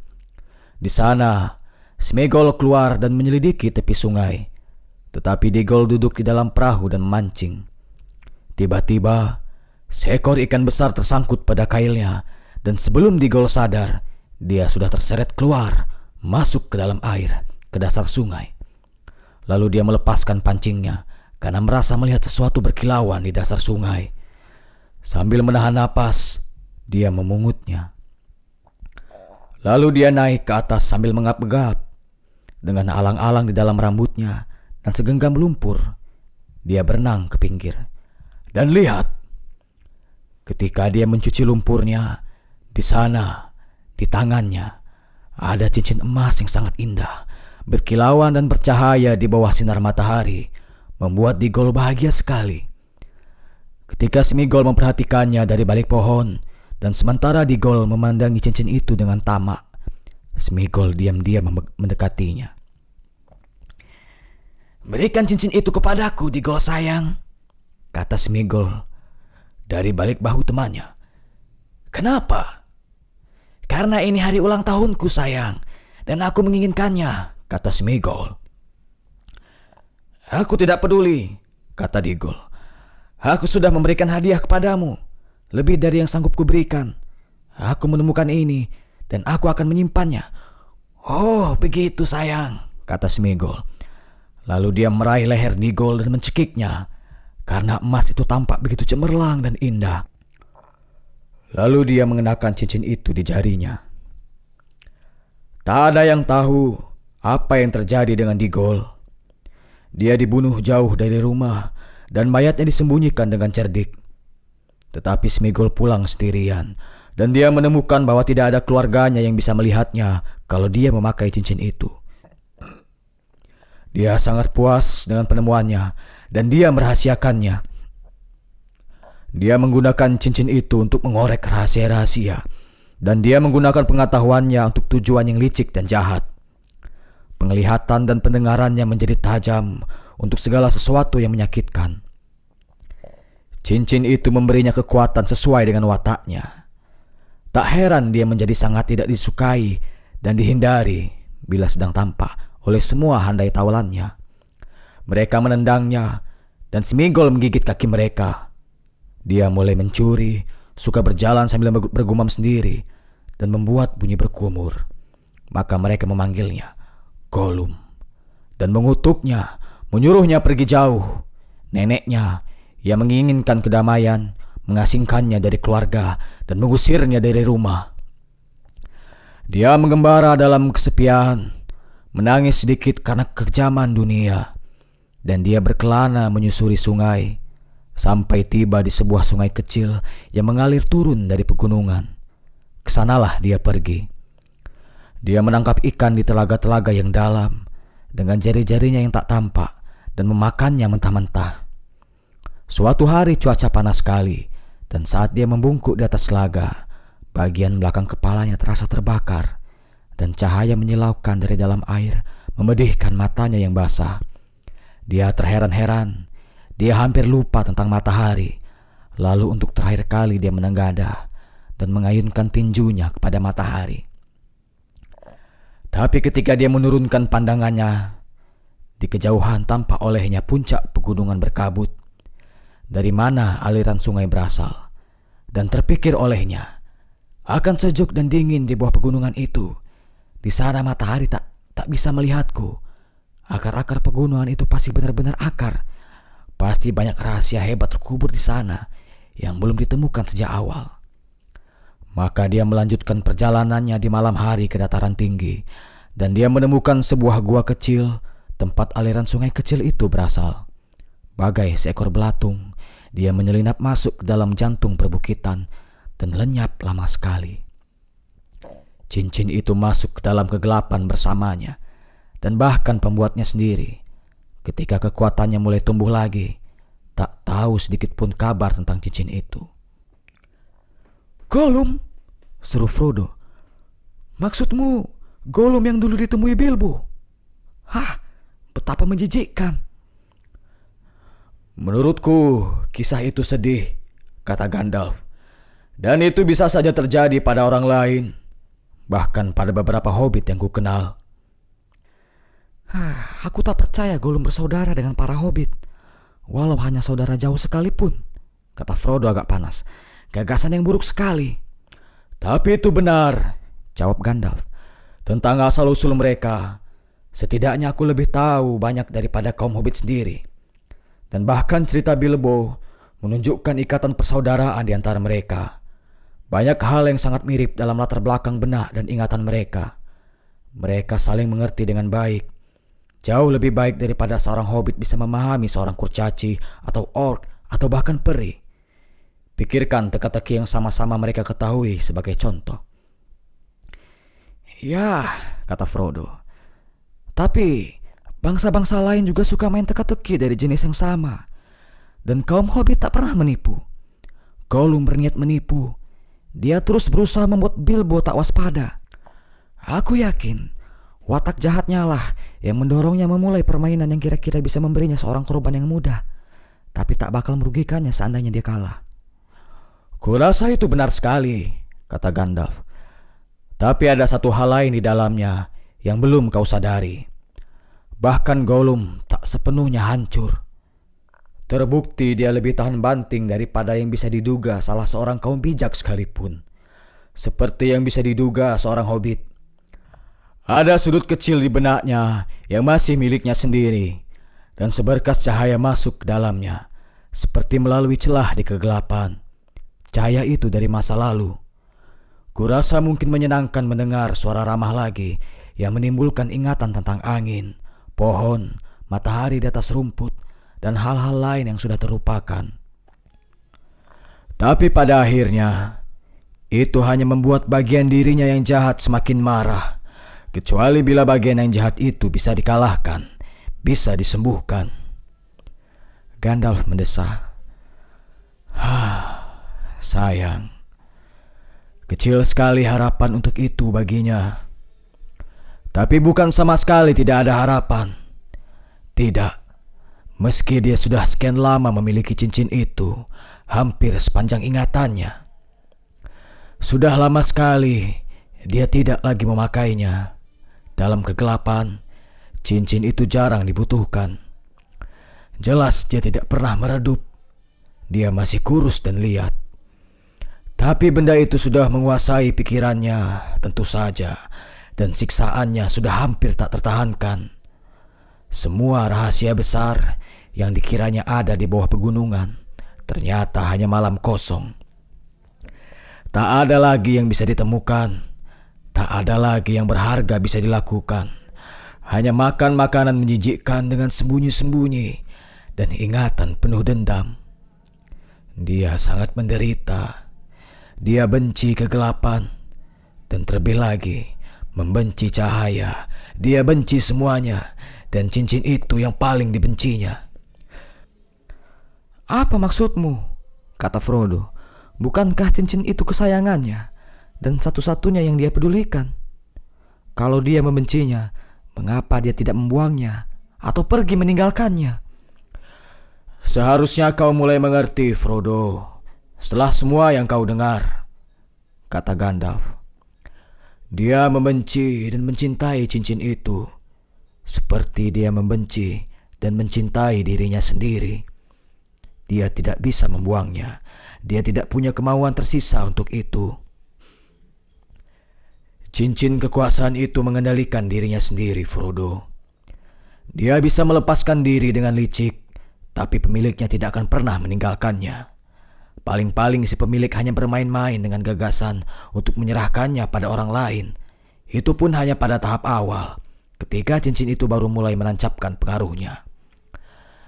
Di sana, Sméagol keluar dan menyelidiki tepi sungai, tetapi Digol duduk di dalam perahu dan memancing. Tiba-tiba, seekor ikan besar tersangkut pada kailnya, dan sebelum Digol sadar, dia sudah terseret keluar, masuk ke dalam air, ke dasar sungai. Lalu dia melepaskan pancingnya karena merasa melihat sesuatu berkilauan di dasar sungai. Sambil menahan napas, dia memungutnya. Lalu dia naik ke atas sambil mengap-ngap. Dengan alang-alang di dalam rambutnya dan segenggam lumpur, dia berenang ke pinggir. Dan lihat, ketika dia mencuci lumpurnya, di sana, di tangannya, ada cincin emas yang sangat indah, berkilauan dan bercahaya di bawah sinar matahari, membuat Digol bahagia sekali. Ketika Smigol memperhatikannya dari balik pohon, dan sementara Digol memandangi cincin itu dengan tamak, Smigol diam-diam mendekatinya. "Berikan cincin itu kepadaku, Digol sayang," kata Smigol dari balik bahu temannya. "Kenapa?" "Karena ini hari ulang tahunku sayang, dan aku menginginkannya," kata Smigol. "Aku tidak peduli," kata Digol. "Aku sudah memberikan hadiah kepadamu, lebih dari yang sanggup kuberikan. Aku menemukan ini, dan aku akan menyimpannya." "Oh, begitu sayang," kata Smigol. Lalu dia meraih leher Digol dan mencekiknya, karena emas itu tampak begitu cemerlang dan indah. Lalu dia mengenakan cincin itu di jarinya. Tak ada yang tahu apa yang terjadi dengan Digol. Dia dibunuh jauh dari rumah dan mayatnya disembunyikan dengan cerdik. Tetapi Smigol pulang sendirian, dan dia menemukan bahwa tidak ada keluarganya yang bisa melihatnya kalau dia memakai cincin itu. Dia sangat puas dengan penemuannya, dan dia merahasiakannya. Dia menggunakan cincin itu untuk mengorek rahasia-rahasia, dan dia menggunakan pengetahuannya untuk tujuan yang licik dan jahat. Penglihatan dan pendengarannya menjadi tajam untuk segala sesuatu yang menyakitkan. Cincin itu memberinya kekuatan sesuai dengan wataknya. Tak heran dia menjadi sangat tidak disukai dan dihindari bila sedang tampak oleh semua handai tawalannya. Mereka menendangnya, dan Smigol menggigit kaki mereka. Dia mulai mencuri, suka berjalan sambil bergumam sendiri, dan membuat bunyi berkumur. Maka mereka memanggilnya Gollum, dan mengutuknya, menyuruhnya pergi jauh. Neneknya yang menginginkan kedamaian mengasingkannya dari keluarga dan mengusirnya dari rumah. Dia menggembara dalam kesepian, menangis sedikit karena kekejaman dunia, dan dia berkelana menyusuri sungai sampai tiba di sebuah sungai kecil yang mengalir turun dari pegunungan. Kesanalah dia pergi. Dia menangkap ikan di telaga-telaga yang dalam dengan jari-jarinya yang tak tampak dan memakannya mentah-mentah. Suatu hari cuaca panas sekali, dan saat dia membungkuk di atas telaga, bagian belakang kepalanya terasa terbakar, dan cahaya menyilaukan dari dalam air memedihkan matanya yang basah. Dia terheran-heran. Dia hampir lupa tentang matahari. Lalu untuk terakhir kali dia menengadah dan mengayunkan tinjunya kepada matahari. Tapi ketika dia menurunkan pandangannya, di kejauhan tampak olehnya puncak pegunungan berkabut, dari mana aliran sungai berasal, dan terpikir olehnya, akan sejuk dan dingin di bawah pegunungan itu. Di sana matahari tak bisa melihatku. Akar-akar pegunungan itu pasti benar-benar akar. Pasti banyak rahasia hebat terkubur di sana yang belum ditemukan sejak awal. Maka dia melanjutkan perjalanannya di malam hari ke dataran tinggi, dan dia menemukan sebuah gua kecil tempat aliran sungai kecil itu berasal. Bagai seekor belatung, dia menyelinap masuk ke dalam jantung perbukitan dan lenyap lama sekali. Cincin itu masuk ke dalam kegelapan bersamanya, dan bahkan pembuatnya sendiri, ketika kekuatannya mulai tumbuh lagi, tak tahu sedikit pun kabar tentang cincin itu. "Gollum," seru Frodo. "Maksudmu Gollum yang dulu ditemui Bilbo?" "Hah, betapa menjijikkan." "Menurutku kisah itu sedih," kata Gandalf. "Dan itu bisa saja terjadi pada orang lain, bahkan pada beberapa hobbit yang ku kenal." "Aku tak percaya Gollum bersaudara dengan para hobbit, walau hanya saudara jauh sekalipun," kata Frodo agak panas. "Gagasan yang buruk sekali." "Tapi itu benar," jawab Gandalf, "tentang asal-usul mereka. Setidaknya aku lebih tahu banyak daripada kaum hobbit sendiri. Dan bahkan cerita Bilbo menunjukkan ikatan persaudaraan di antara mereka. Banyak hal yang sangat mirip dalam latar belakang benak dan ingatan mereka. Mereka saling mengerti dengan baik. Jauh lebih baik daripada seorang hobbit bisa memahami seorang kurcaci atau orc atau bahkan peri. Pikirkan teka-teki yang sama-sama mereka ketahui sebagai contoh. Ya, kata Frodo. Tapi bangsa-bangsa lain juga suka main teka-teki dari jenis yang sama. Dan kaum hobbit tak pernah menipu. Gollum berniat menipu. Dia terus berusaha membuat Bilbo tak waspada. Aku yakin watak jahatnya lah yang mendorongnya memulai permainan yang kira-kira bisa memberinya seorang korban yang mudah, tapi tak bakal merugikannya seandainya dia kalah. Kurasa itu benar sekali, kata Gandalf. Tapi ada satu hal lain di dalamnya yang belum kau sadari. Bahkan Gollum tak sepenuhnya hancur. Terbukti dia lebih tahan banting daripada yang bisa diduga salah seorang kaum bijak sekalipun. Seperti yang bisa diduga seorang hobbit. Ada sudut kecil di benaknya yang masih miliknya sendiri. Dan seberkas cahaya masuk ke dalamnya. Seperti melalui celah di kegelapan. Cahaya itu dari masa lalu. Kurasa mungkin menyenangkan mendengar suara ramah lagi yang menimbulkan ingatan tentang angin, pohon, matahari di atas rumput, dan hal-hal lain yang sudah terlupakan. Tapi pada akhirnya, itu hanya membuat bagian dirinya yang jahat semakin marah, kecuali bila bagian yang jahat itu bisa dikalahkan, bisa disembuhkan. Gandalf mendesah. Sayang. Kecil sekali harapan untuk itu baginya. Tapi bukan sama sekali tidak ada harapan. Tidak. Meski dia sudah sekian lama memiliki cincin itu, hampir sepanjang ingatannya. Sudah lama sekali dia tidak lagi memakainya. Dalam kegelapan, cincin itu jarang dibutuhkan. Jelas dia tidak pernah meredup. Dia masih kurus dan liat. Tapi benda itu sudah menguasai pikirannya, tentu saja, dan siksaannya sudah hampir tak tertahankan. Semua rahasia besar yang dikiranya ada di bawah pegunungan, ternyata hanya malam kosong. Tak ada lagi yang bisa ditemukan, tak ada lagi yang berharga bisa dilakukan. Hanya makan makanan menjijikkan dengan sembunyi-sembunyi, dan ingatan penuh dendam. Dia sangat menderita. Dia benci kegelapan, dan terlebih lagi membenci cahaya. Dia benci semuanya, dan cincin itu yang paling dibencinya. Apa maksudmu? Kata Frodo. Bukankah cincin itu kesayangannya dan satu-satunya yang dia pedulikan? Kalau dia membencinya, mengapa dia tidak membuangnya atau pergi meninggalkannya? Seharusnya kau mulai mengerti, Frodo, setelah semua yang kau dengar, kata Gandalf. Dia membenci dan mencintai cincin itu, seperti dia membenci dan mencintai dirinya sendiri. Dia tidak bisa membuangnya. Dia tidak punya kemauan tersisa untuk itu. Cincin kekuasaan itu mengendalikan dirinya sendiri, Frodo. Dia bisa melepaskan diri dengan licik, tapi pemiliknya tidak akan pernah meninggalkannya. Paling-paling si pemilik hanya bermain-main dengan gagasan untuk menyerahkannya pada orang lain. Itu pun hanya pada tahap awal, ketika cincin itu baru mulai menancapkan pengaruhnya.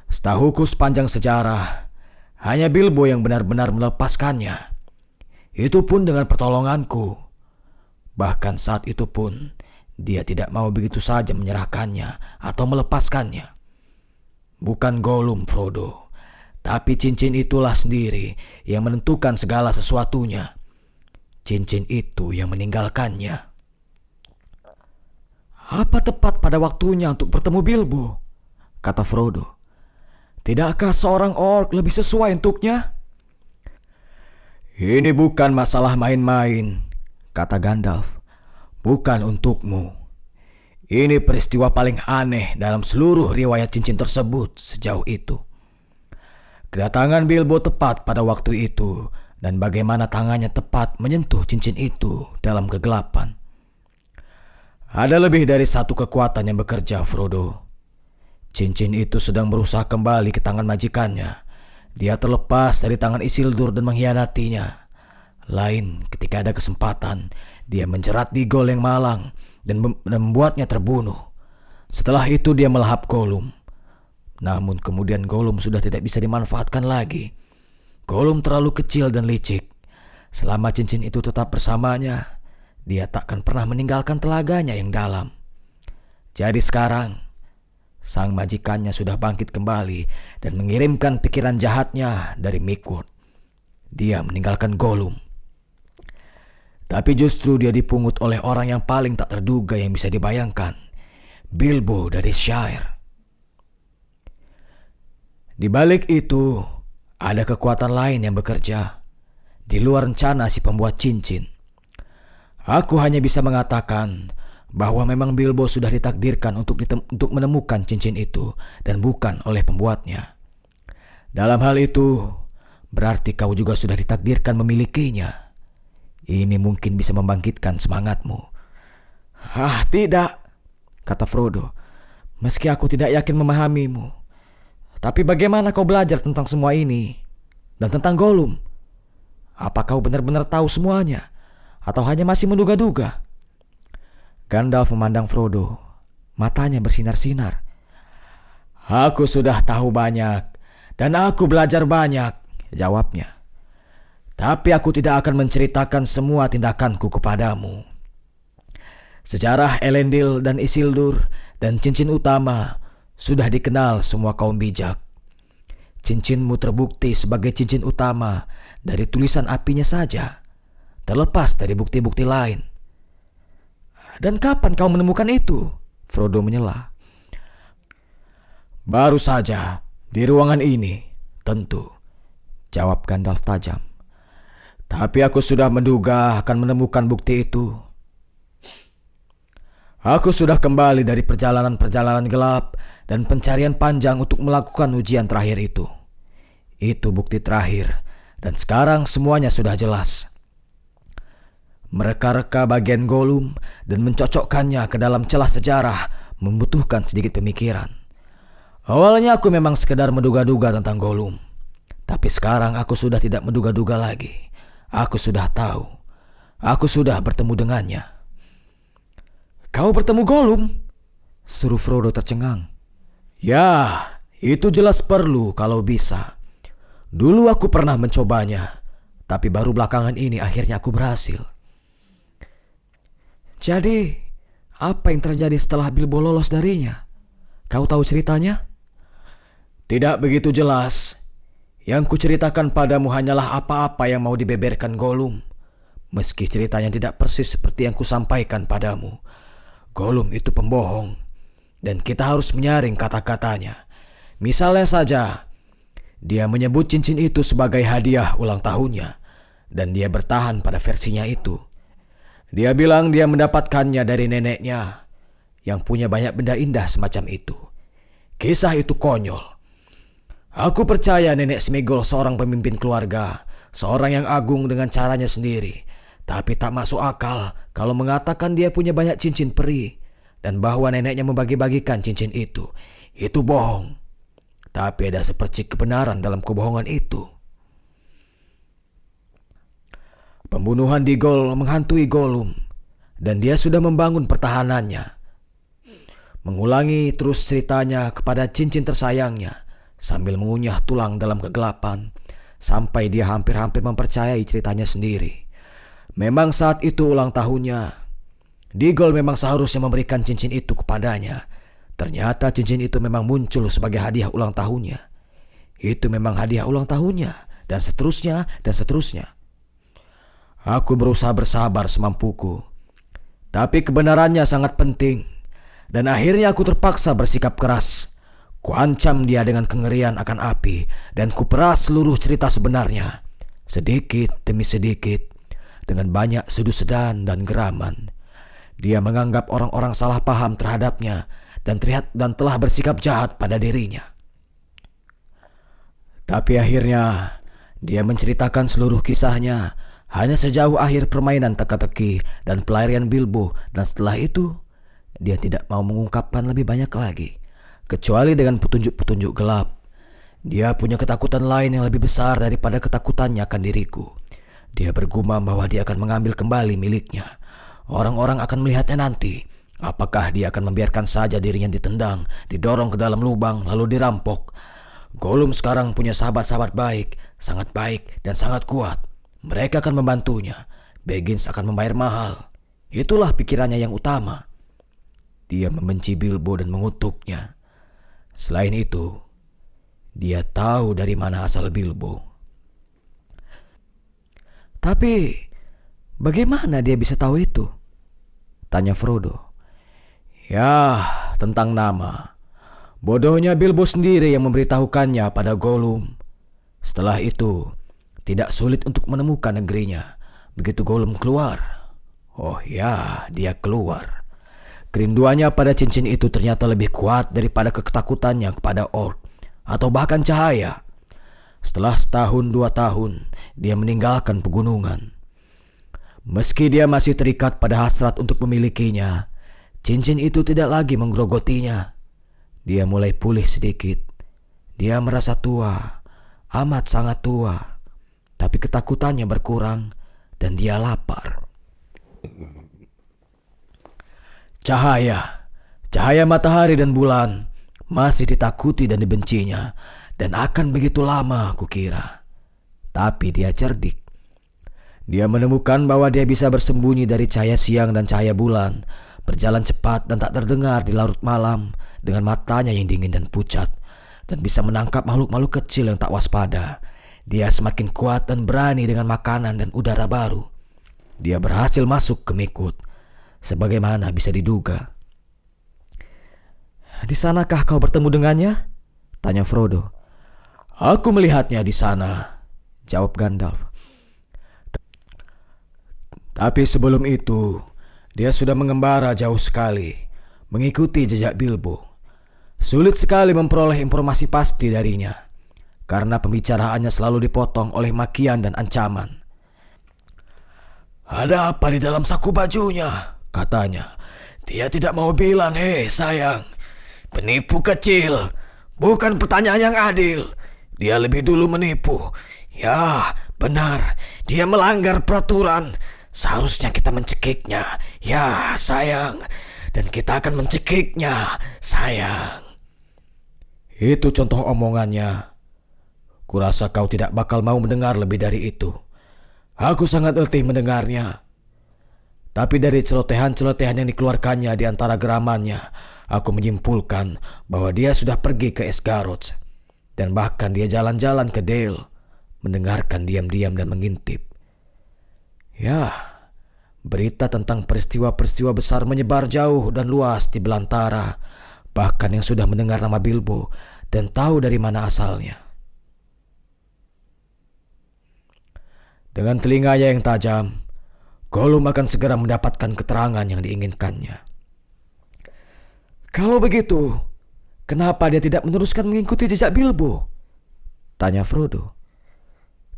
Setahuku sepanjang sejarah, hanya Bilbo yang benar-benar melepaskannya. Itu pun dengan pertolonganku. Bahkan saat itu pun, dia tidak mau begitu saja menyerahkannya atau melepaskannya. Bukan Gollum, Frodo, tapi cincin itulah sendiri yang menentukan segala sesuatunya. Cincin itu yang meninggalkannya. Apa tepat pada waktunya untuk bertemu Bilbo? Kata Frodo. Tidakkah seorang orc lebih sesuai untuknya? Ini bukan masalah main-main, kata Gandalf. Bukan untukmu. Ini peristiwa paling aneh dalam seluruh riwayat cincin tersebut sejauh itu. Kedatangan Bilbo tepat pada waktu itu, dan bagaimana tangannya tepat menyentuh cincin itu dalam kegelapan. Ada lebih dari satu kekuatan yang bekerja, Frodo. Cincin itu sedang berusaha kembali ke tangan majikannya. Dia terlepas dari tangan Isildur dan mengkhianatinya. Lain ketika ada kesempatan, dia menjerat Digol yang malang dan membuatnya terbunuh. Setelah itu dia melahap Gollum. Namun kemudian Gollum sudah tidak bisa dimanfaatkan lagi. Gollum terlalu kecil dan licik. Selama cincin itu tetap bersamanya, dia takkan pernah meninggalkan telaganya yang dalam. Jadi sekarang, sang majikannya sudah bangkit kembali dan mengirimkan pikiran jahatnya dari Mirkwood. Dia meninggalkan Gollum. Tapi justru dia dipungut oleh orang yang paling tak terduga yang bisa dibayangkan, Bilbo dari Shire. Di balik itu, ada kekuatan lain yang bekerja, di luar rencana si pembuat cincin. Aku hanya bisa mengatakan bahwa memang Bilbo sudah ditakdirkan untuk menemukan cincin itu dan bukan oleh pembuatnya. Dalam hal itu, berarti kau juga sudah ditakdirkan memilikinya. Ini mungkin bisa membangkitkan semangatmu. Ah, tidak, kata Frodo. Meski aku tidak yakin memahamimu. Tapi bagaimana kau belajar tentang semua ini? Dan tentang Gollum? Apa kau benar-benar tahu semuanya? Atau hanya masih menduga-duga? Gandalf memandang Frodo. Matanya bersinar-sinar. Aku sudah tahu banyak dan aku belajar banyak, jawabnya. Tapi aku tidak akan menceritakan semua tindakanku kepadamu. Sejarah Elendil dan Isildur dan cincin utama sudah dikenal semua kaum bijak. Cincinmu terbukti sebagai cincin utama dari tulisan apinya saja, terlepas dari bukti-bukti lain. Dan kapan kau menemukan itu? Frodo menyela. Baru saja di ruangan ini, tentu, jawab Gandalf tajam. Tapi aku sudah menduga akan menemukan bukti itu. Aku sudah kembali dari perjalanan-perjalanan gelap dan pencarian panjang untuk melakukan ujian terakhir itu. Itu bukti terakhir dan sekarang semuanya sudah jelas. Mereka-reka bagian Gollum dan mencocokkannya ke dalam celah sejarah membutuhkan sedikit pemikiran. Awalnya aku memang sekedar menduga-duga tentang Gollum. Tapi sekarang aku sudah tidak menduga-duga lagi. Aku sudah tahu. Aku sudah bertemu dengannya. Kau bertemu Gollum? Seru Frodo tercengang. Ya, itu jelas perlu kalau bisa. Dulu aku pernah mencobanya, tapi baru belakangan ini akhirnya aku berhasil. Jadi, apa yang terjadi setelah Bilbo lolos darinya? Kau tahu ceritanya? Tidak begitu jelas. Yang kuceritakan padamu hanyalah apa-apa yang mau dibeberkan Gollum. Meski ceritanya tidak persis seperti yang kusampaikan padamu. Gollum itu pembohong. Dan kita harus menyaring kata-katanya. Misalnya saja, dia menyebut cincin itu sebagai hadiah ulang tahunnya. Dan dia bertahan pada versinya itu. Dia bilang dia mendapatkannya dari neneknya, yang punya banyak benda indah semacam itu. Kisah itu konyol. Aku percaya nenek Smigol seorang pemimpin keluarga, seorang yang agung dengan caranya sendiri. Tapi tak masuk akal kalau mengatakan dia punya banyak cincin peri dan bahwa neneknya membagi-bagikan cincin itu. Itu bohong. Tapi ada sepercik kebenaran dalam kebohongan itu. Pembunuhan Digol menghantui Gollum dan dia sudah membangun pertahanannya. Mengulangi terus ceritanya kepada cincin tersayangnya sambil mengunyah tulang dalam kegelapan sampai dia hampir-hampir mempercayai ceritanya sendiri. Memang saat itu ulang tahunnya. Digol memang seharusnya memberikan cincin itu kepadanya. Ternyata cincin itu memang muncul sebagai hadiah ulang tahunnya. Itu memang hadiah ulang tahunnya dan seterusnya dan seterusnya. Aku berusaha bersabar semampuku. Tapi kebenarannya sangat penting. Dan akhirnya aku terpaksa bersikap keras. Kuancam dia dengan kengerian akan api dan kuperas seluruh cerita sebenarnya. Sedikit demi sedikit. Dengan banyak sedu-sedan dan geraman. Dia menganggap orang-orang salah paham terhadapnya dan telah bersikap jahat pada dirinya. Tapi akhirnya dia menceritakan seluruh kisahnya hanya sejauh akhir permainan teka-teki dan pelarian Bilbo, dan setelah itu Dia tidak mau mengungkapkan lebih banyak lagi, kecuali dengan petunjuk-petunjuk gelap. Dia punya ketakutan lain yang lebih besar daripada ketakutannya akan diriku. Dia bergumam bahwa dia akan mengambil kembali miliknya. Orang-orang akan melihatnya nanti. Apakah dia akan membiarkan saja dirinya ditendang, didorong ke dalam lubang, lalu dirampok? Gollum sekarang punya sahabat-sahabat baik, sangat baik dan sangat kuat. Mereka akan membantunya. Baggins akan membayar mahal. Itulah pikirannya yang utama. Dia membenci Bilbo dan mengutuknya. Selain itu, dia tahu dari mana asal Bilbo. Tapi, bagaimana dia bisa tahu itu? Tanya Frodo. Ya, tentang nama. Bodohnya Bilbo sendiri yang memberitahukannya pada Gollum. Setelah itu, tidak sulit untuk menemukan negerinya. Begitu Gollum keluar. Oh ya, dia keluar. Kerinduannya pada cincin itu ternyata lebih kuat daripada ketakutannya kepada orc atau bahkan cahaya. Setelah setahun 2 tahun, dia meninggalkan pegunungan. Meski dia masih terikat pada hasrat untuk memilikinya, cincin itu tidak lagi menggerogotinya. Dia mulai pulih sedikit. Dia merasa tua, amat sangat tua. Tapi ketakutannya berkurang dan dia lapar. Cahaya matahari dan bulan masih ditakuti dan dibencinya, dan akan begitu lama kukira. Tapi dia cerdik. Dia menemukan bahwa dia bisa bersembunyi dari cahaya siang dan cahaya bulan, berjalan cepat dan tak terdengar di larut malam dengan matanya yang dingin dan pucat, dan bisa menangkap makhluk-makhluk kecil yang tak waspada. Dia semakin kuat dan berani dengan makanan dan udara baru. Dia berhasil masuk ke Mirkwood, sebagaimana bisa diduga. Di sanakah kau bertemu dengannya? Tanya Frodo. Aku melihatnya di sana, jawab Gandalf. Tapi sebelum itu, dia sudah mengembara jauh sekali, mengikuti jejak Bilbo. Sulit sekali memperoleh informasi pasti darinya, karena pembicaraannya selalu dipotong oleh makian dan ancaman. Ada apa di dalam saku bajunya? Katanya. Dia tidak mau bilang, hei sayang. Penipu kecil. Bukan pertanyaan yang adil. Dia lebih dulu menipu. Ya, benar. Dia melanggar peraturan. Seharusnya kita mencekiknya. Ya, sayang. Dan kita akan mencekiknya, sayang. Itu contoh omongannya. Kurasa kau tidak bakal mau mendengar lebih dari itu. Aku sangat letih mendengarnya. Tapi dari celotehan-celotehan yang dikeluarkannya di antara geramannya, aku menyimpulkan bahwa dia sudah pergi ke Esgaroth. Dan bahkan dia jalan-jalan ke Dale, mendengarkan diam-diam dan mengintip. Ya, berita tentang peristiwa-peristiwa besar menyebar jauh dan luas di belantara, bahkan yang sudah mendengar nama Bilbo dan tahu dari mana asalnya. Dengan telinganya yang tajam, Gollum akan segera mendapatkan keterangan yang diinginkannya. Kalau begitu, kenapa dia tidak meneruskan mengikuti jejak Bilbo? Tanya Frodo.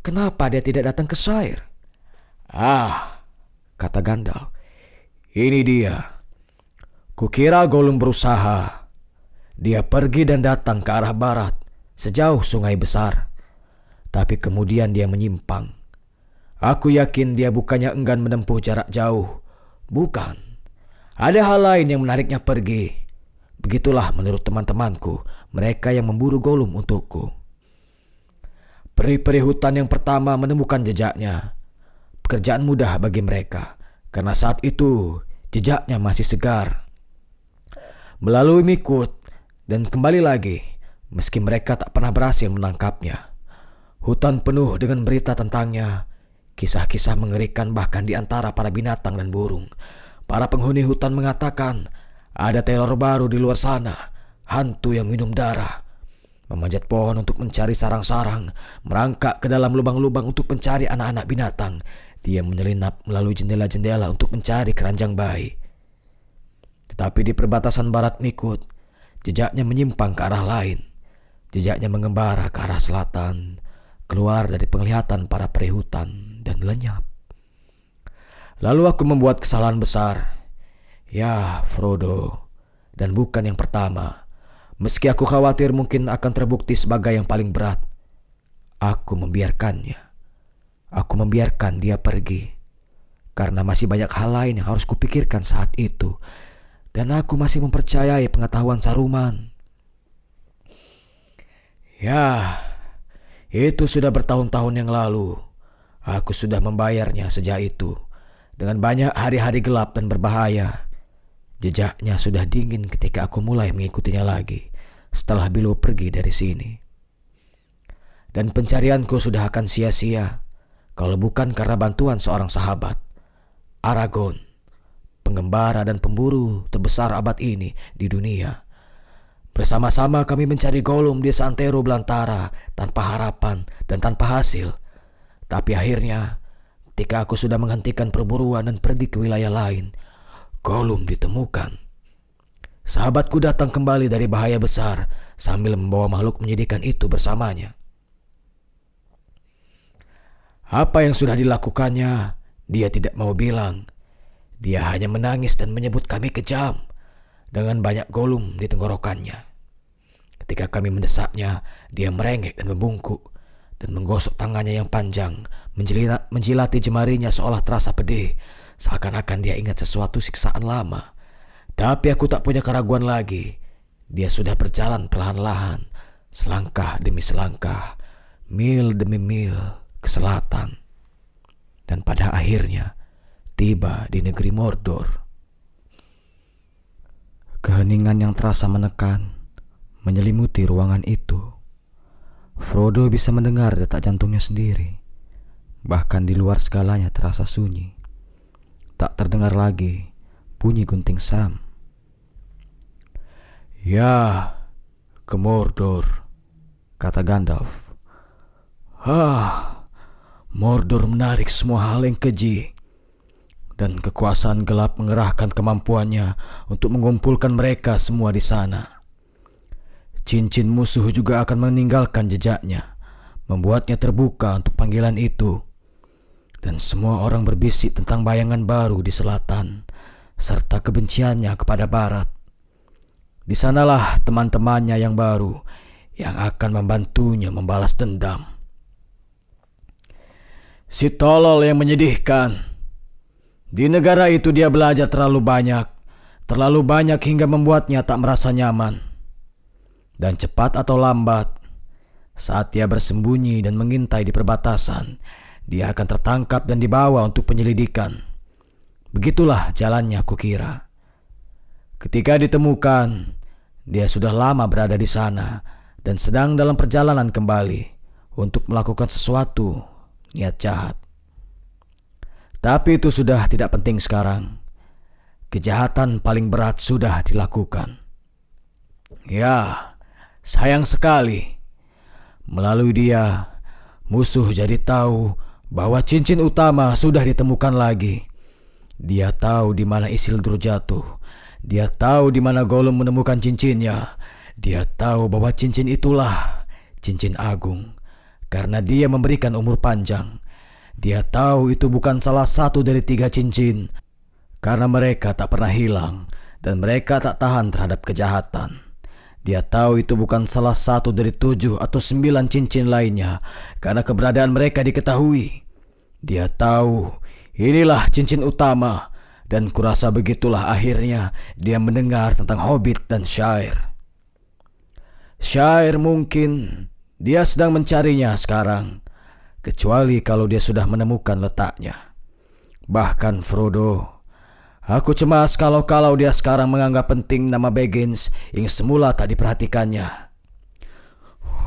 Kenapa dia tidak datang ke Shire? Kata Gandalf. Ini dia. Kukira Gollum berusaha. Dia pergi dan datang ke arah barat, sejauh sungai besar. Tapi kemudian dia menyimpang. Aku yakin dia bukannya enggan menempuh jarak jauh. Bukan. Ada hal lain yang menariknya pergi. Begitulah menurut teman-temanku, mereka yang memburu Gollum untukku. Peri-peri hutan yang pertama menemukan jejaknya. Pekerjaan mudah bagi mereka, karena saat itu jejaknya masih segar. Melalui Mirkwood dan kembali lagi, meski mereka tak pernah berhasil menangkapnya. Hutan penuh dengan berita tentangnya. Kisah-kisah mengerikan bahkan di antara para binatang dan burung. Para penghuni hutan mengatakan ada teror baru di luar sana, hantu yang minum darah. Memanjat pohon untuk mencari sarang-sarang, merangkak ke dalam lubang-lubang untuk mencari anak-anak binatang. Dia menyelinap melalui jendela-jendela untuk mencari keranjang bayi. Tetapi di perbatasan barat Mirkwood, jejaknya menyimpang ke arah lain. Jejaknya mengembara ke arah selatan, keluar dari penglihatan para peri hutan dan lenyap. Lalu aku membuat kesalahan besar. Ya, Frodo, dan bukan yang pertama. Meski aku khawatir mungkin akan terbukti sebagai yang paling berat, aku membiarkannya. Aku membiarkan dia pergi karena masih banyak hal lain yang harus kupikirkan saat itu, dan aku masih mempercayai pengetahuan Saruman. Ya, itu sudah bertahun-tahun yang lalu. Aku sudah membayarnya sejak itu dengan banyak hari-hari gelap dan berbahaya. Jejaknya sudah dingin ketika aku mulai mengikutinya lagi setelah Bilbo pergi dari sini. Dan pencarianku sudah akan sia-sia kalau bukan karena bantuan seorang sahabat, Aragorn, pengembara dan pemburu terbesar abad ini di dunia. Bersama-sama kami mencari Gollum di Santero Belantara tanpa harapan dan tanpa hasil. Tapi akhirnya, ketika aku sudah menghentikan perburuan dan pergi ke wilayah lain, Gollum ditemukan. Sahabatku datang kembali dari bahaya besar sambil membawa makhluk menyedihkan itu bersamanya. Apa yang sudah dilakukannya, dia tidak mau bilang. Dia hanya menangis dan menyebut kami kejam dengan banyak Gollum di tenggorokannya. Ketika kami mendesaknya, dia merengek dan membungkuk dan menggosok tangannya yang panjang, menjilati jemarinya seolah terasa pedih, seakan-akan dia ingat sesuatu siksaan lama. Tapi aku tak punya keraguan lagi. Dia sudah berjalan perlahan-lahan, selangkah demi selangkah, mil demi mil ke selatan, dan pada akhirnya tiba di negeri Mordor. Keheningan yang terasa menekan menyelimuti ruangan itu. Frodo bisa mendengar detak jantungnya sendiri. Bahkan di luar segalanya terasa sunyi. Tak terdengar lagi bunyi gunting Sam. Ya, ke Mordor, kata Gandalf. Mordor menarik semua hal yang keji, dan kekuasaan gelap mengerahkan kemampuannya untuk mengumpulkan mereka semua di sana. Cincin musuh juga akan meninggalkan jejaknya, membuatnya terbuka untuk panggilan itu. Dan semua orang berbisik tentang bayangan baru di selatan, serta kebenciannya kepada barat. Di sanalah teman-temannya yang baru yang akan membantunya membalas dendam. Si tolol yang menyedihkan. Di negara itu dia belajar terlalu banyak hingga membuatnya tak merasa nyaman. Dan cepat atau lambat, saat dia bersembunyi dan mengintai di perbatasan, dia akan tertangkap dan dibawa untuk penyelidikan. Begitulah jalannya kukira. Ketika ditemukan, dia sudah lama berada di sana dan sedang dalam perjalanan kembali untuk melakukan sesuatu niat jahat. Tapi itu sudah tidak penting sekarang. Kejahatan paling berat sudah dilakukan. Ya, sayang sekali. Melalui dia, musuh jadi tahu bahwa cincin utama sudah ditemukan lagi. Dia tahu di mana Isildur jatuh. Dia tahu di mana Gollum menemukan cincinnya. Dia tahu bahwa cincin itulah cincin agung, karena dia memberikan umur panjang. Dia tahu itu bukan salah satu dari 3 cincin, karena mereka tak pernah hilang dan mereka tak tahan terhadap kejahatan. Dia tahu itu bukan salah satu dari 7 atau 9 cincin lainnya, karena keberadaan mereka diketahui. Dia tahu inilah cincin utama, dan kurasa begitulah akhirnya dia mendengar tentang Hobbit dan Shire. Shire mungkin dia sedang mencarinya sekarang, kecuali kalau dia sudah menemukan letaknya. Bahkan Frodo, aku cemas kalau dia sekarang menganggap penting nama Baggins yang semula tak diperhatikannya.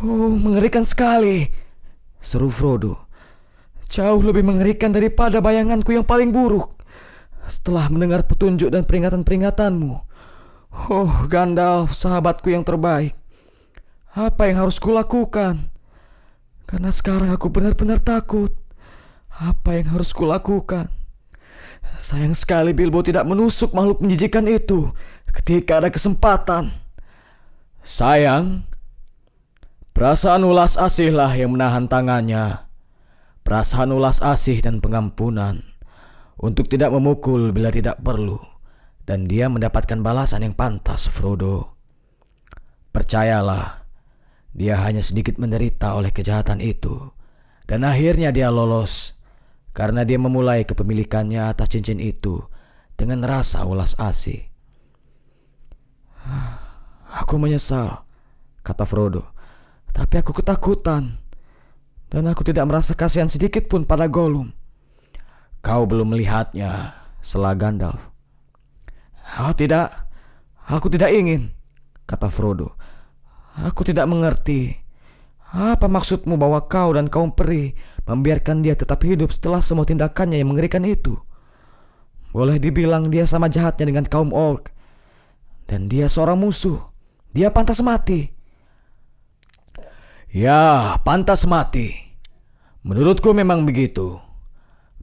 Oh, mengerikan sekali, seru Frodo. Jauh lebih mengerikan daripada bayanganku yang paling buruk. Setelah mendengar petunjuk dan peringatan-peringatanmu. Oh, Gandalf, sahabatku yang terbaik. Apa yang harus kulakukan? Karena sekarang aku benar-benar takut. Apa yang harus kulakukan? Sayang sekali Bilbo tidak menusuk makhluk menjijikan itu ketika ada kesempatan. Sayang, perasaan ulas asihlah yang menahan tangannya. Perasaan ulas asih dan pengampunan untuk tidak memukul bila tidak perlu, dan dia mendapatkan balasan yang pantas, Frodo. Percayalah, dia hanya sedikit menderita oleh kejahatan itu, dan akhirnya dia lolos karena dia memulai kepemilikannya atas cincin itu dengan rasa welas asih. Aku menyesal, kata Frodo, tapi aku ketakutan, dan aku tidak merasa kasihan sedikit pun pada Gollum. Kau belum melihatnya, sela Gandalf. Tidak, aku tidak ingin, kata Frodo. Aku tidak mengerti. Apa maksudmu bahwa kau dan kaum peri membiarkan dia tetap hidup setelah semua tindakannya yang mengerikan itu? Boleh dibilang dia sama jahatnya dengan kaum orc. Dan dia seorang musuh. Dia pantas mati. Ya, pantas mati. Menurutku memang begitu.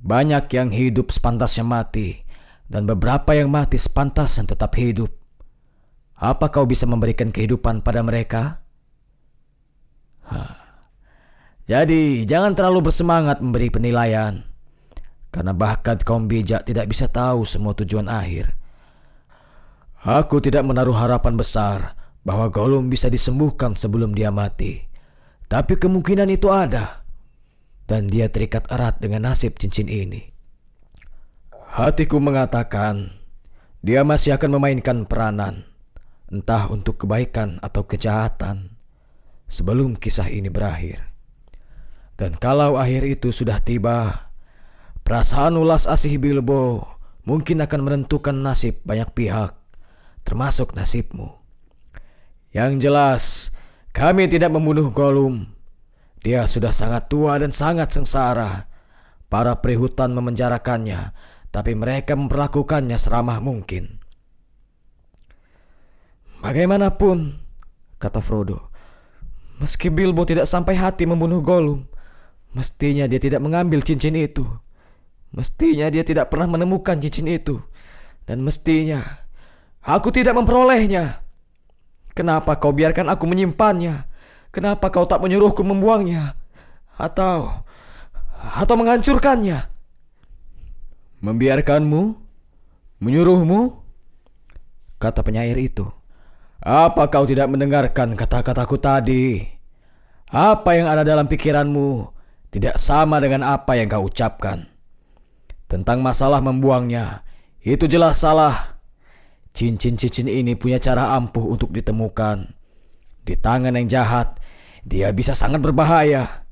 Banyak yang hidup sepantasnya mati, dan beberapa yang mati sepantasnya tetap hidup. Apa kau bisa memberikan kehidupan pada mereka? Jadi, jangan terlalu bersemangat memberi penilaian, karena bahkan kaum bijak tidak bisa tahu semua tujuan akhir. Aku tidak menaruh harapan besar bahwa Gollum bisa disembuhkan sebelum dia mati. Tapi kemungkinan itu ada, dan dia terikat erat dengan nasib cincin ini. Hatiku mengatakan dia masih akan memainkan peranan, entah untuk kebaikan atau kejahatan, sebelum kisah ini berakhir. Dan kalau akhir itu sudah tiba, perasaan ulas asih Bilbo mungkin akan menentukan nasib banyak pihak, termasuk nasibmu. Yang jelas, kami tidak membunuh Gollum. Dia sudah sangat tua dan sangat sengsara. Para perihutan memenjarakannya, tapi mereka memperlakukannya seramah mungkin. Bagaimanapun, kata Frodo, meski Bilbo tidak sampai hati membunuh Gollum, mestinya dia tidak mengambil cincin itu. Mestinya dia tidak pernah menemukan cincin itu. Dan mestinya aku tidak memperolehnya. Kenapa kau biarkan aku menyimpannya? Kenapa kau tak menyuruhku membuangnya? Atau menghancurkannya? Membiarkanmu? Menyuruhmu? Kata penyair itu. Apa kau tidak mendengarkan kata-kataku tadi? Apa yang ada dalam pikiranmu tidak sama dengan apa yang kau ucapkan. Tentang masalah membuangnya, itu jelas salah. Cincin-cincin ini punya cara ampuh untuk ditemukan. Di tangan yang jahat, dia bisa sangat berbahaya.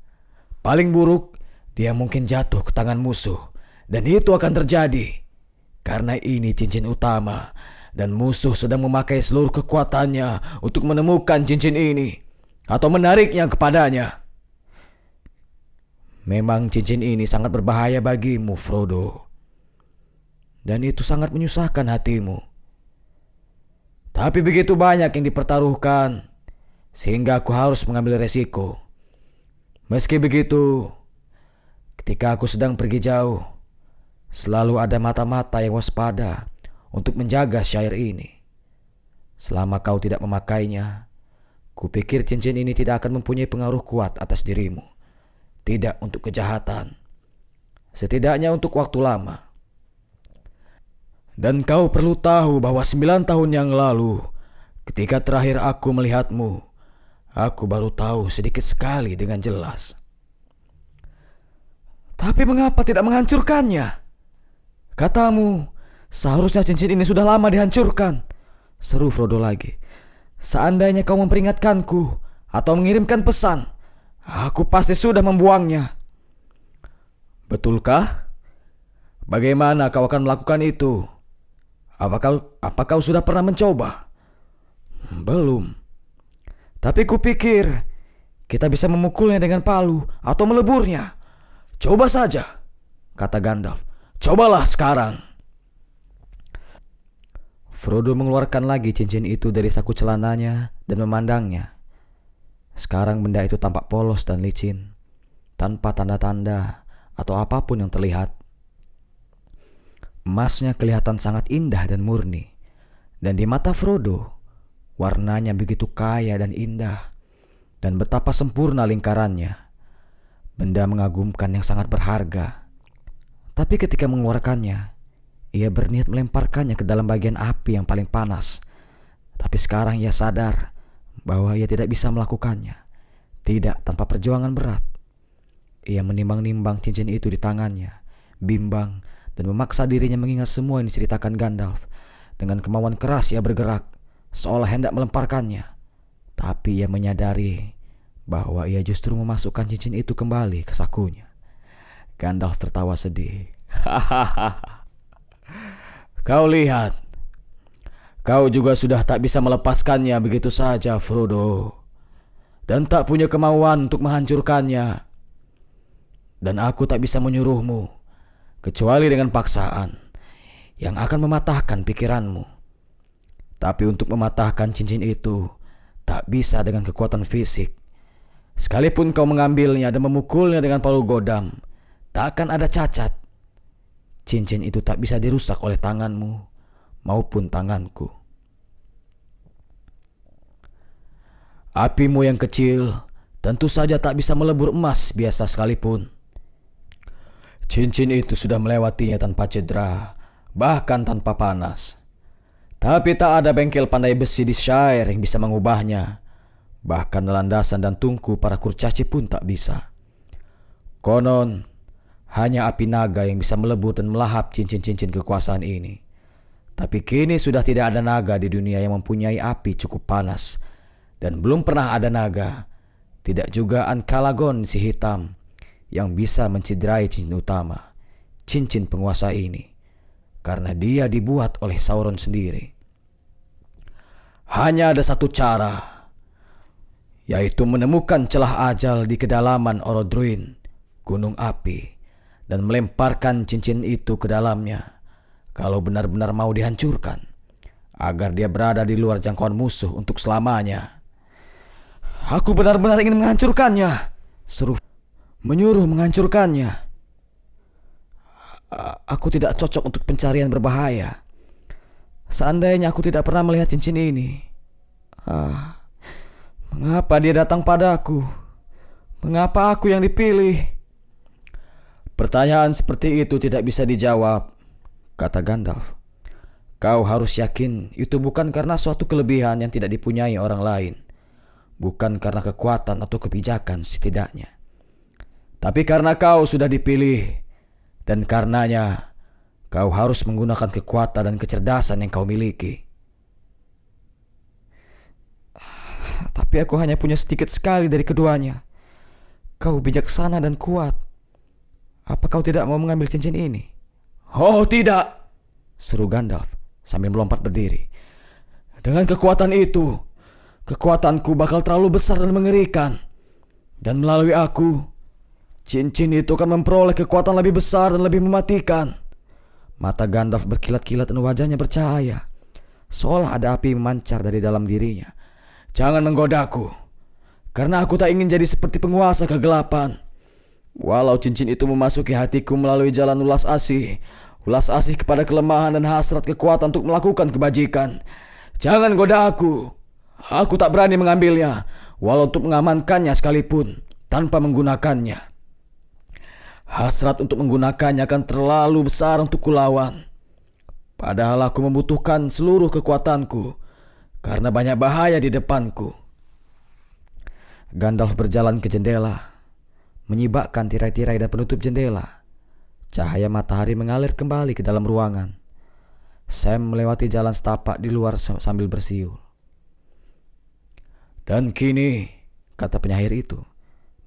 Paling buruk, dia mungkin jatuh ke tangan musuh. Dan itu akan terjadi karena ini cincin utama, dan musuh sedang memakai seluruh kekuatannya untuk menemukan cincin ini atau menariknya kepadanya. Memang cincin ini sangat berbahaya bagimu, Frodo. Dan itu sangat menyusahkan hatimu. Tapi begitu banyak yang dipertaruhkan, sehingga aku harus mengambil resiko. Meski begitu, ketika aku sedang pergi jauh, selalu ada mata-mata yang waspada untuk menjaga syair ini. Selama kau tidak memakainya, kupikir cincin ini tidak akan mempunyai pengaruh kuat atas dirimu. Tidak untuk kejahatan, setidaknya untuk waktu lama. Dan kau perlu tahu bahwa 9 tahun yang lalu, ketika terakhir aku melihatmu, aku baru tahu sedikit sekali dengan jelas. Tapi mengapa tidak menghancurkannya? Katamu, seharusnya cincin ini sudah lama dihancurkan, seru Frodo lagi. Seandainya kau memperingatkanku atau mengirimkan pesan, aku pasti sudah membuangnya. Betulkah? Bagaimana kau akan melakukan itu? Apa kau sudah pernah mencoba? Belum. Tapi kupikir kita bisa memukulnya dengan palu atau meleburnya. Coba saja, kata Gandalf. Cobalah sekarang. Frodo mengeluarkan lagi cincin itu dari saku celananya dan memandangnya. Sekarang benda itu tampak polos dan licin, tanpa tanda-tanda atau apapun yang terlihat. Emasnya kelihatan sangat indah dan murni, dan di mata Frodo, warnanya begitu kaya dan indah, dan betapa sempurna lingkarannya. Benda mengagumkan yang sangat berharga. Tapi ketika mengeluarkannya, Ia berniat melemparkannya ke dalam bagian api yang paling panas. Tapi sekarang ia sadar bahwa ia tidak bisa melakukannya. Tidak tanpa perjuangan berat. Ia menimbang-nimbang cincin itu di tangannya, bimbang, dan memaksa dirinya mengingat semua yang diceritakan Gandalf. Dengan kemauan keras ia bergerak, seolah hendak melemparkannya. Tapi ia menyadari bahwa ia justru memasukkan cincin itu kembali ke sakunya. Gandalf tertawa sedih. Kau lihat, kau juga sudah tak bisa melepaskannya begitu saja, Frodo. Dan tak punya kemauan untuk menghancurkannya. Dan aku tak bisa menyuruhmu, kecuali dengan paksaan yang akan mematahkan pikiranmu. Tapi untuk mematahkan cincin itu, tak bisa dengan kekuatan fisik. Sekalipun kau mengambilnya dan memukulnya dengan palu godam, tak akan ada cacat. Cincin itu tak bisa dirusak oleh tanganmu maupun tanganku. Apimu yang kecil tentu saja tak bisa melebur emas biasa sekalipun. Cincin itu sudah melewatinya tanpa cedera, bahkan tanpa panas. Tapi tak ada bengkel pandai besi di Shire yang bisa mengubahnya. Bahkan landasan dan tungku para kurcaci pun tak bisa. Konon, hanya api naga yang bisa melebur dan melahap cincin-cincin kekuasaan ini. Tapi kini sudah tidak ada naga di dunia yang mempunyai api cukup panas. Dan belum pernah ada naga, tidak juga Ankalagon si hitam, yang bisa menciderai cincin utama, cincin penguasa ini. Karena dia dibuat oleh Sauron sendiri. Hanya ada satu cara, yaitu menemukan celah ajal di kedalaman Orodruin, gunung api, dan melemparkan cincin itu ke dalamnya kalau benar-benar mau dihancurkan, agar dia berada di luar jangkauan musuh untuk selamanya. Aku benar-benar ingin menghancurkannya, seru. Menyuruh menghancurkannya. Aku tidak cocok untuk pencarian berbahaya. Seandainya aku tidak pernah melihat cincin ini. Mengapa dia datang padaku? Mengapa aku yang dipilih? Pertanyaan seperti itu tidak bisa dijawab, kata Gandalf. Kau harus yakin itu bukan karena suatu kelebihan yang tidak dipunyai orang lain. Bukan karena kekuatan atau kebijakan setidaknya. Tapi karena kau sudah dipilih. Dan karenanya kau harus menggunakan kekuatan dan kecerdasan yang kau miliki. Tapi aku hanya punya sedikit sekali dari keduanya. Kau bijaksana dan kuat. Apa kau tidak mau mengambil cincin ini? Oh tidak, seru Gandalf sambil melompat berdiri. Dengan kekuatan itu, kekuatanku bakal terlalu besar dan mengerikan. Dan melalui aku, cincin itu akan memperoleh kekuatan lebih besar dan lebih mematikan. Mata Gandalf berkilat-kilat dan wajahnya bercahaya, seolah ada api memancar dari dalam dirinya. Jangan menggodaku, karena aku tak ingin jadi seperti penguasa kegelapan. Walau cincin itu memasuki hatiku melalui jalan ulas asih kepada kelemahan dan hasrat kekuatan untuk melakukan kebajikan. Jangan goda aku. Aku tak berani mengambilnya, walau untuk mengamankannya sekalipun, tanpa menggunakannya. Hasrat untuk menggunakannya akan terlalu besar untuk kulawan. Padahal aku membutuhkan seluruh kekuatanku, karena banyak bahaya di depanku. Gandalf berjalan ke jendela, menyibakkan tirai-tirai dan penutup jendela. Cahaya matahari mengalir kembali ke dalam ruangan. Sam melewati jalan setapak di luar sambil bersiul. Dan kini, kata penyair itu,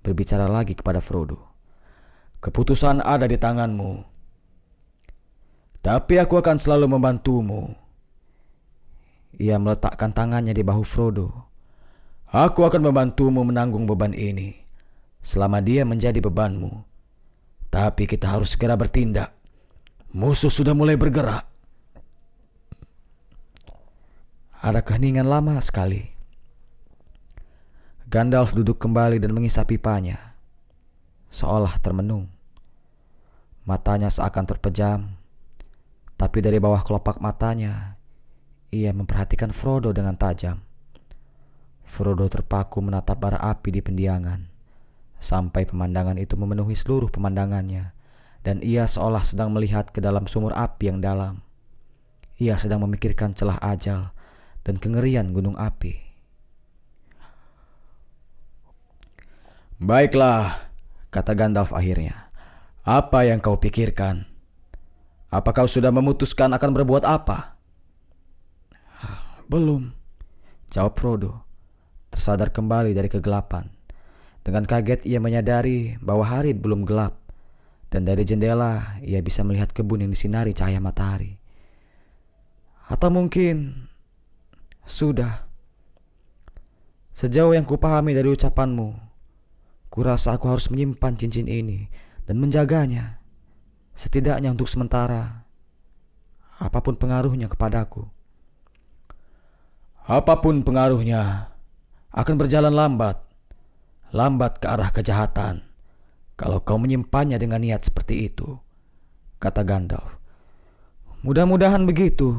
berbicara lagi kepada Frodo. Keputusan ada di tanganmu. Tapi aku akan selalu membantumu. Ia meletakkan tangannya di bahu Frodo. Aku akan membantumu menanggung beban ini, selama dia menjadi bebanmu. Tapi kita harus segera bertindak. Musuh sudah mulai bergerak. Ada keheningan lama sekali. Gandalf duduk kembali dan mengisap pipanya, seolah termenung. Matanya seakan terpejam, tapi dari bawah kelopak matanya, ia memperhatikan Frodo dengan tajam. Frodo terpaku menatap bara api di pendiangan, sampai pemandangan itu memenuhi seluruh pemandangannya, dan ia seolah sedang melihat ke dalam sumur api yang dalam. Ia sedang memikirkan celah ajal dan kengerian gunung api. Baiklah, kata Gandalf akhirnya. Apa yang kau pikirkan? Apa kau sudah memutuskan akan berbuat apa? Belum, jawab Frodo, tersadar kembali dari kegelapan. Dengan kaget ia menyadari bahwa hari belum gelap, dan dari jendela ia bisa melihat kebun yang disinari cahaya matahari. Atau mungkin sudah. Sejauh yang kupahami dari ucapanmu, kurasa aku harus menyimpan cincin ini dan menjaganya, setidaknya untuk sementara, apapun pengaruhnya kepadaku. Apapun pengaruhnya, akan berjalan lambat ke arah kejahatan, kalau kau menyimpannya dengan niat seperti itu, kata Gandalf. Mudah-mudahan begitu,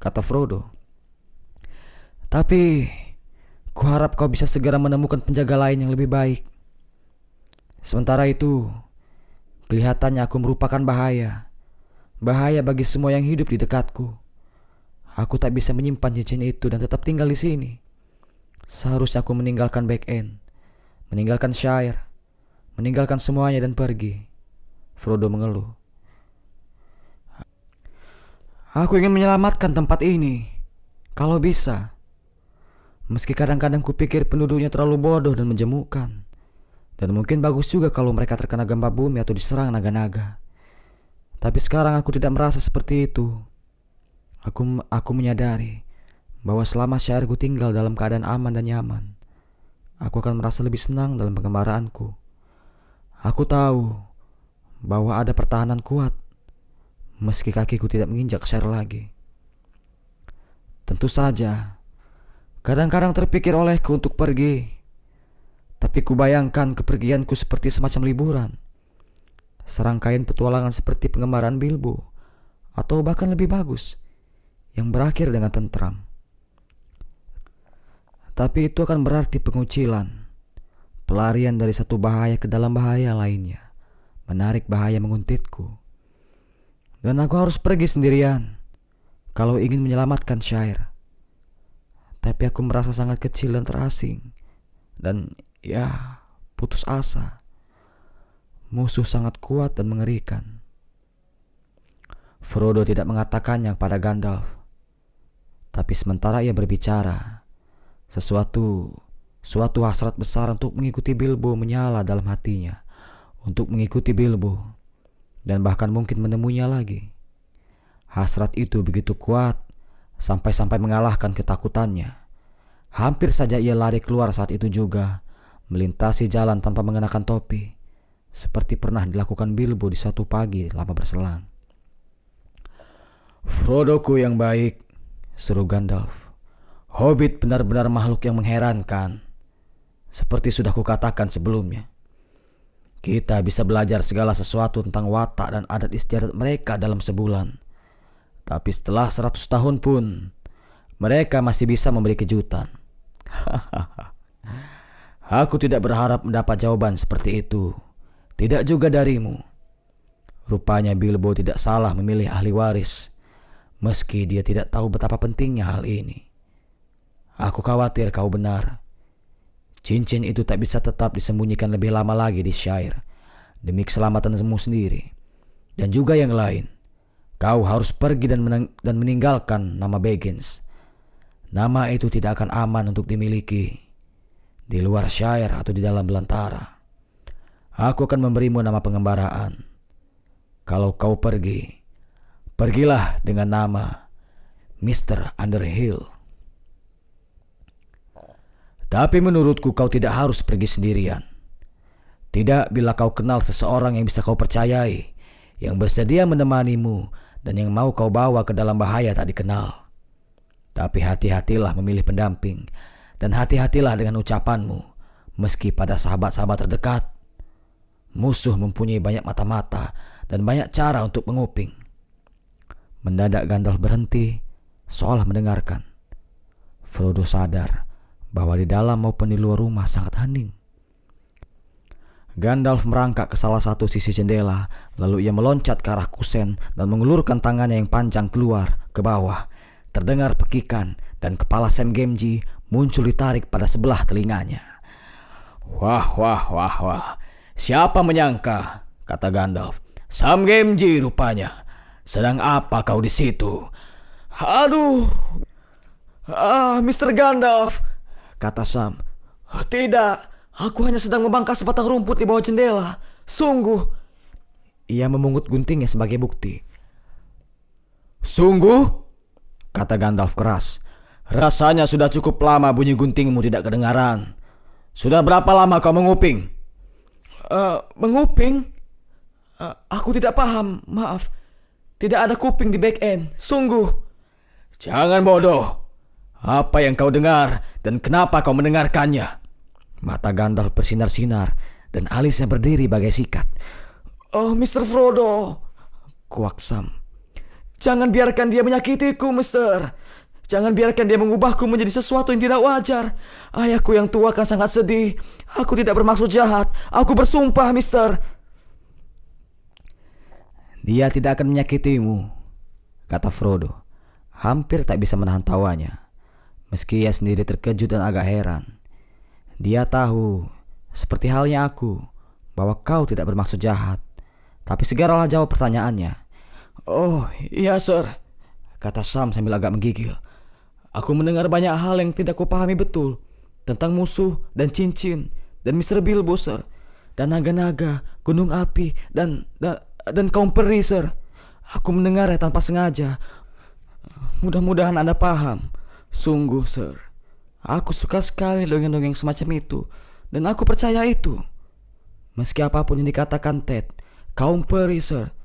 kata Frodo. Tapi kuharap kau bisa segera menemukan penjaga lain yang lebih baik. Sementara itu, kelihatannya aku merupakan bahaya bagi semua yang hidup di dekatku. Aku tak bisa menyimpan cincin itu dan tetap tinggal di sini. Seharusnya aku meninggalkan Back End, meninggalkan Shire, meninggalkan semuanya dan pergi. Frodo mengeluh. Aku ingin menyelamatkan tempat ini, kalau bisa. Meski kadang-kadang kupikir penduduknya terlalu bodoh dan menjemukkan. Dan mungkin bagus juga kalau mereka terkena gempa bumi atau diserang naga-naga. Tapi sekarang aku tidak merasa seperti itu. Aku menyadari bahwa selama Shire ku tinggal dalam keadaan aman dan nyaman, aku akan merasa lebih senang dalam pengembaraanku. Aku tahu bahwa ada pertahanan kuat, meski kakiku tidak menginjak Shire lagi. Tentu saja, kadang-kadang terpikir olehku untuk pergi, tapi kubayangkan kepergianku seperti semacam liburan, serangkaian petualangan seperti pengembaraan Bilbo, atau bahkan lebih bagus, yang berakhir dengan tentram. Tapi itu akan berarti pengucilan, pelarian dari satu bahaya ke dalam bahaya lainnya, menarik bahaya menguntitku. Dan aku harus pergi sendirian kalau ingin menyelamatkan Shire. Tapi aku merasa sangat kecil dan terasing, dan ya, putus asa. Musuh sangat kuat dan mengerikan. Frodo tidak mengatakannya pada Gandalf, tapi sementara ia berbicara, suatu hasrat besar untuk mengikuti Bilbo menyala dalam hatinya, untuk mengikuti Bilbo dan bahkan mungkin menemuinya lagi. Hasrat itu begitu kuat sampai mengalahkan ketakutannya. Hampir saja ia lari keluar saat itu juga, melintasi jalan tanpa mengenakan topi, seperti pernah dilakukan Bilbo di suatu pagi lama berselang. Frodoku yang baik, seru Gandalf. Hobbit benar-benar makhluk yang mengherankan. Seperti sudah kukatakan sebelumnya, kita bisa belajar segala sesuatu tentang watak dan adat istiadat mereka dalam sebulan. Tapi setelah 100 tahun pun, mereka masih bisa memberi kejutan. Aku tidak berharap mendapat jawaban seperti itu. Tidak juga darimu. Rupanya Bilbo tidak salah memilih ahli waris, meski dia tidak tahu betapa pentingnya hal ini. Aku khawatir kau benar. Cincin itu tak bisa tetap disembunyikan lebih lama lagi di Shire, demi keselamatanmu sendiri dan juga yang lain. Kau harus pergi dan meninggalkan nama Baggins. Nama itu tidak akan aman untuk dimiliki di luar Shire atau di dalam belantara. Aku akan memberimu nama pengembaraan. Kalau kau pergi, pergilah dengan nama Mr. Underhill. Tapi menurutku kau tidak harus pergi sendirian. Tidak bila kau kenal seseorang yang bisa kau percayai, yang bersedia menemanimu dan yang mau kau bawa ke dalam bahaya tak dikenal. Tapi hati-hatilah memilih pendamping, dan hati-hatilah dengan ucapanmu, meski pada sahabat-sahabat terdekat. Musuh mempunyai banyak mata-mata dan banyak cara untuk menguping. Mendadak Gandalf berhenti, seolah mendengarkan. Frodo sadar bahwa di dalam maupun di luar rumah sangat hening. Gandalf merangkak ke salah satu sisi jendela, lalu ia meloncat ke arah kusen dan mengulurkan tangannya yang panjang keluar ke bawah. Terdengar pekikan dan kepala Sam Gamgee muncul ditarik pada sebelah telinganya. Wah, wah, wah, wah. Siapa menyangka, kata Gandalf. Sam Gamgee rupanya. Sedang apa kau di situ? Aduh. Mr. Gandalf, kata Sam. Tidak, aku hanya sedang membangkas sebatang rumput di bawah jendela. Sungguh. Ia memungut guntingnya sebagai bukti. Sungguh? Kata Gandalf keras. Rasanya sudah cukup lama bunyi guntingmu tidak kedengaran. Sudah berapa lama kau menguping? Menguping? Aku tidak paham, maaf. Tidak ada kuping di back end, sungguh. Jangan bodoh. Apa yang kau dengar dan kenapa kau mendengarkannya? Mata Gandalf bersinar-sinar dan alisnya berdiri bagai sikat. Oh, Mr. Frodo, kuak Sam. Jangan biarkan dia menyakitiku, Mister. Jangan biarkan dia mengubahku menjadi sesuatu yang tidak wajar. Ayahku yang tua akan sangat sedih. Aku tidak bermaksud jahat. Aku bersumpah, Mister. Dia tidak akan menyakitimu, kata Frodo. Hampir tak bisa menahan tawanya. Meski ia sendiri terkejut dan agak heran. Dia tahu, seperti halnya aku, bahwa kau tidak bermaksud jahat. Tapi segeralah jawab pertanyaannya. Oh, iya, Sir, kata Sam sambil agak menggigil. Aku mendengar banyak hal yang tidak kupahami betul. Tentang musuh dan cincin dan Mr. Bilbo, Sir. Dan naga-naga, gunung api dan kaum peri, Sir. Aku mendengarnya tanpa sengaja. Mudah-mudahan Anda paham. Sungguh, Sir. Aku suka sekali dongeng-dongeng semacam itu. Dan aku percaya itu. Meski apapun yang dikatakan Ted, kaum peri, Sir.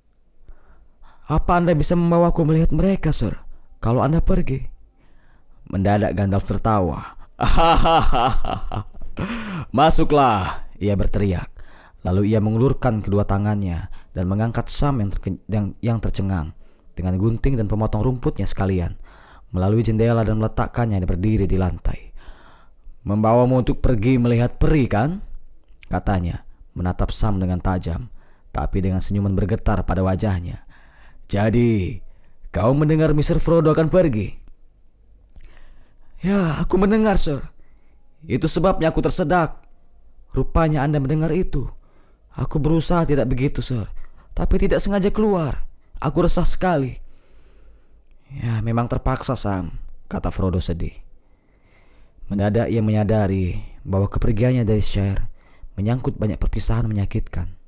Apa Anda bisa membawaku melihat mereka, Sir? Kalau Anda pergi. Mendadak Gandalf tertawa. Masuklah, ia berteriak. Lalu ia mengulurkan kedua tangannya dan mengangkat Sam yang tercengang dengan gunting dan pemotong rumputnya sekalian melalui jendela dan meletakkannya berdiri di lantai. Membawamu untuk pergi melihat peri, kan? Katanya, menatap Sam dengan tajam, tapi dengan senyuman bergetar pada wajahnya. Jadi, kau mendengar Mr. Frodo akan pergi? Ya, aku mendengar, Sir. Itu sebabnya aku tersedak. Rupanya Anda mendengar itu. Aku berusaha tidak begitu, Sir, tapi tidak sengaja keluar. Aku resah sekali. Ya, memang terpaksa, Sam, kata Frodo sedih. Mendadak ia menyadari bahwa kepergiannya dari Shire menyangkut banyak perpisahan menyakitkan.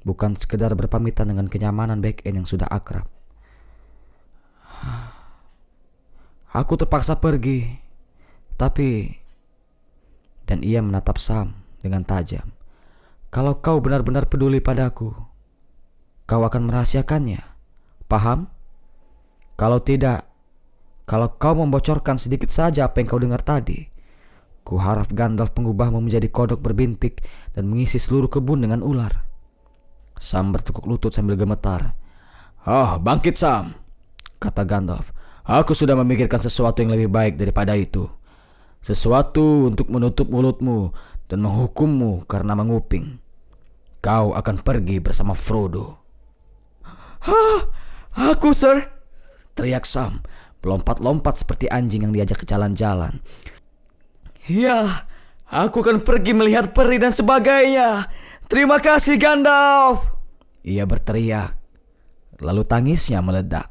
Bukan sekedar berpamitan dengan kenyamanan back end yang sudah akrab. Aku terpaksa pergi. Tapi... Dan ia menatap Sam dengan tajam. Kalau kau benar-benar peduli padaku, kau akan merahasiakannya. Paham? Kalau tidak, kalau kau membocorkan sedikit saja apa yang kau dengar tadi, ku harap Gandalf mengubahmu menjadi kodok berbintik dan mengisi seluruh kebun dengan ular. Sam bertekuk lutut sambil gemetar. Oh, bangkit Sam, kata Gandalf. Aku sudah memikirkan sesuatu yang lebih baik daripada itu. Sesuatu untuk menutup mulutmu dan menghukummu karena menguping. Kau akan pergi bersama Frodo. Hah? Aku, Sir? Teriak Sam, melompat-lompat seperti anjing yang diajak ke jalan-jalan. Ya, aku akan pergi melihat peri dan sebagainya. Terima kasih, Gandalf. Ia berteriak. Lalu tangisnya meledak.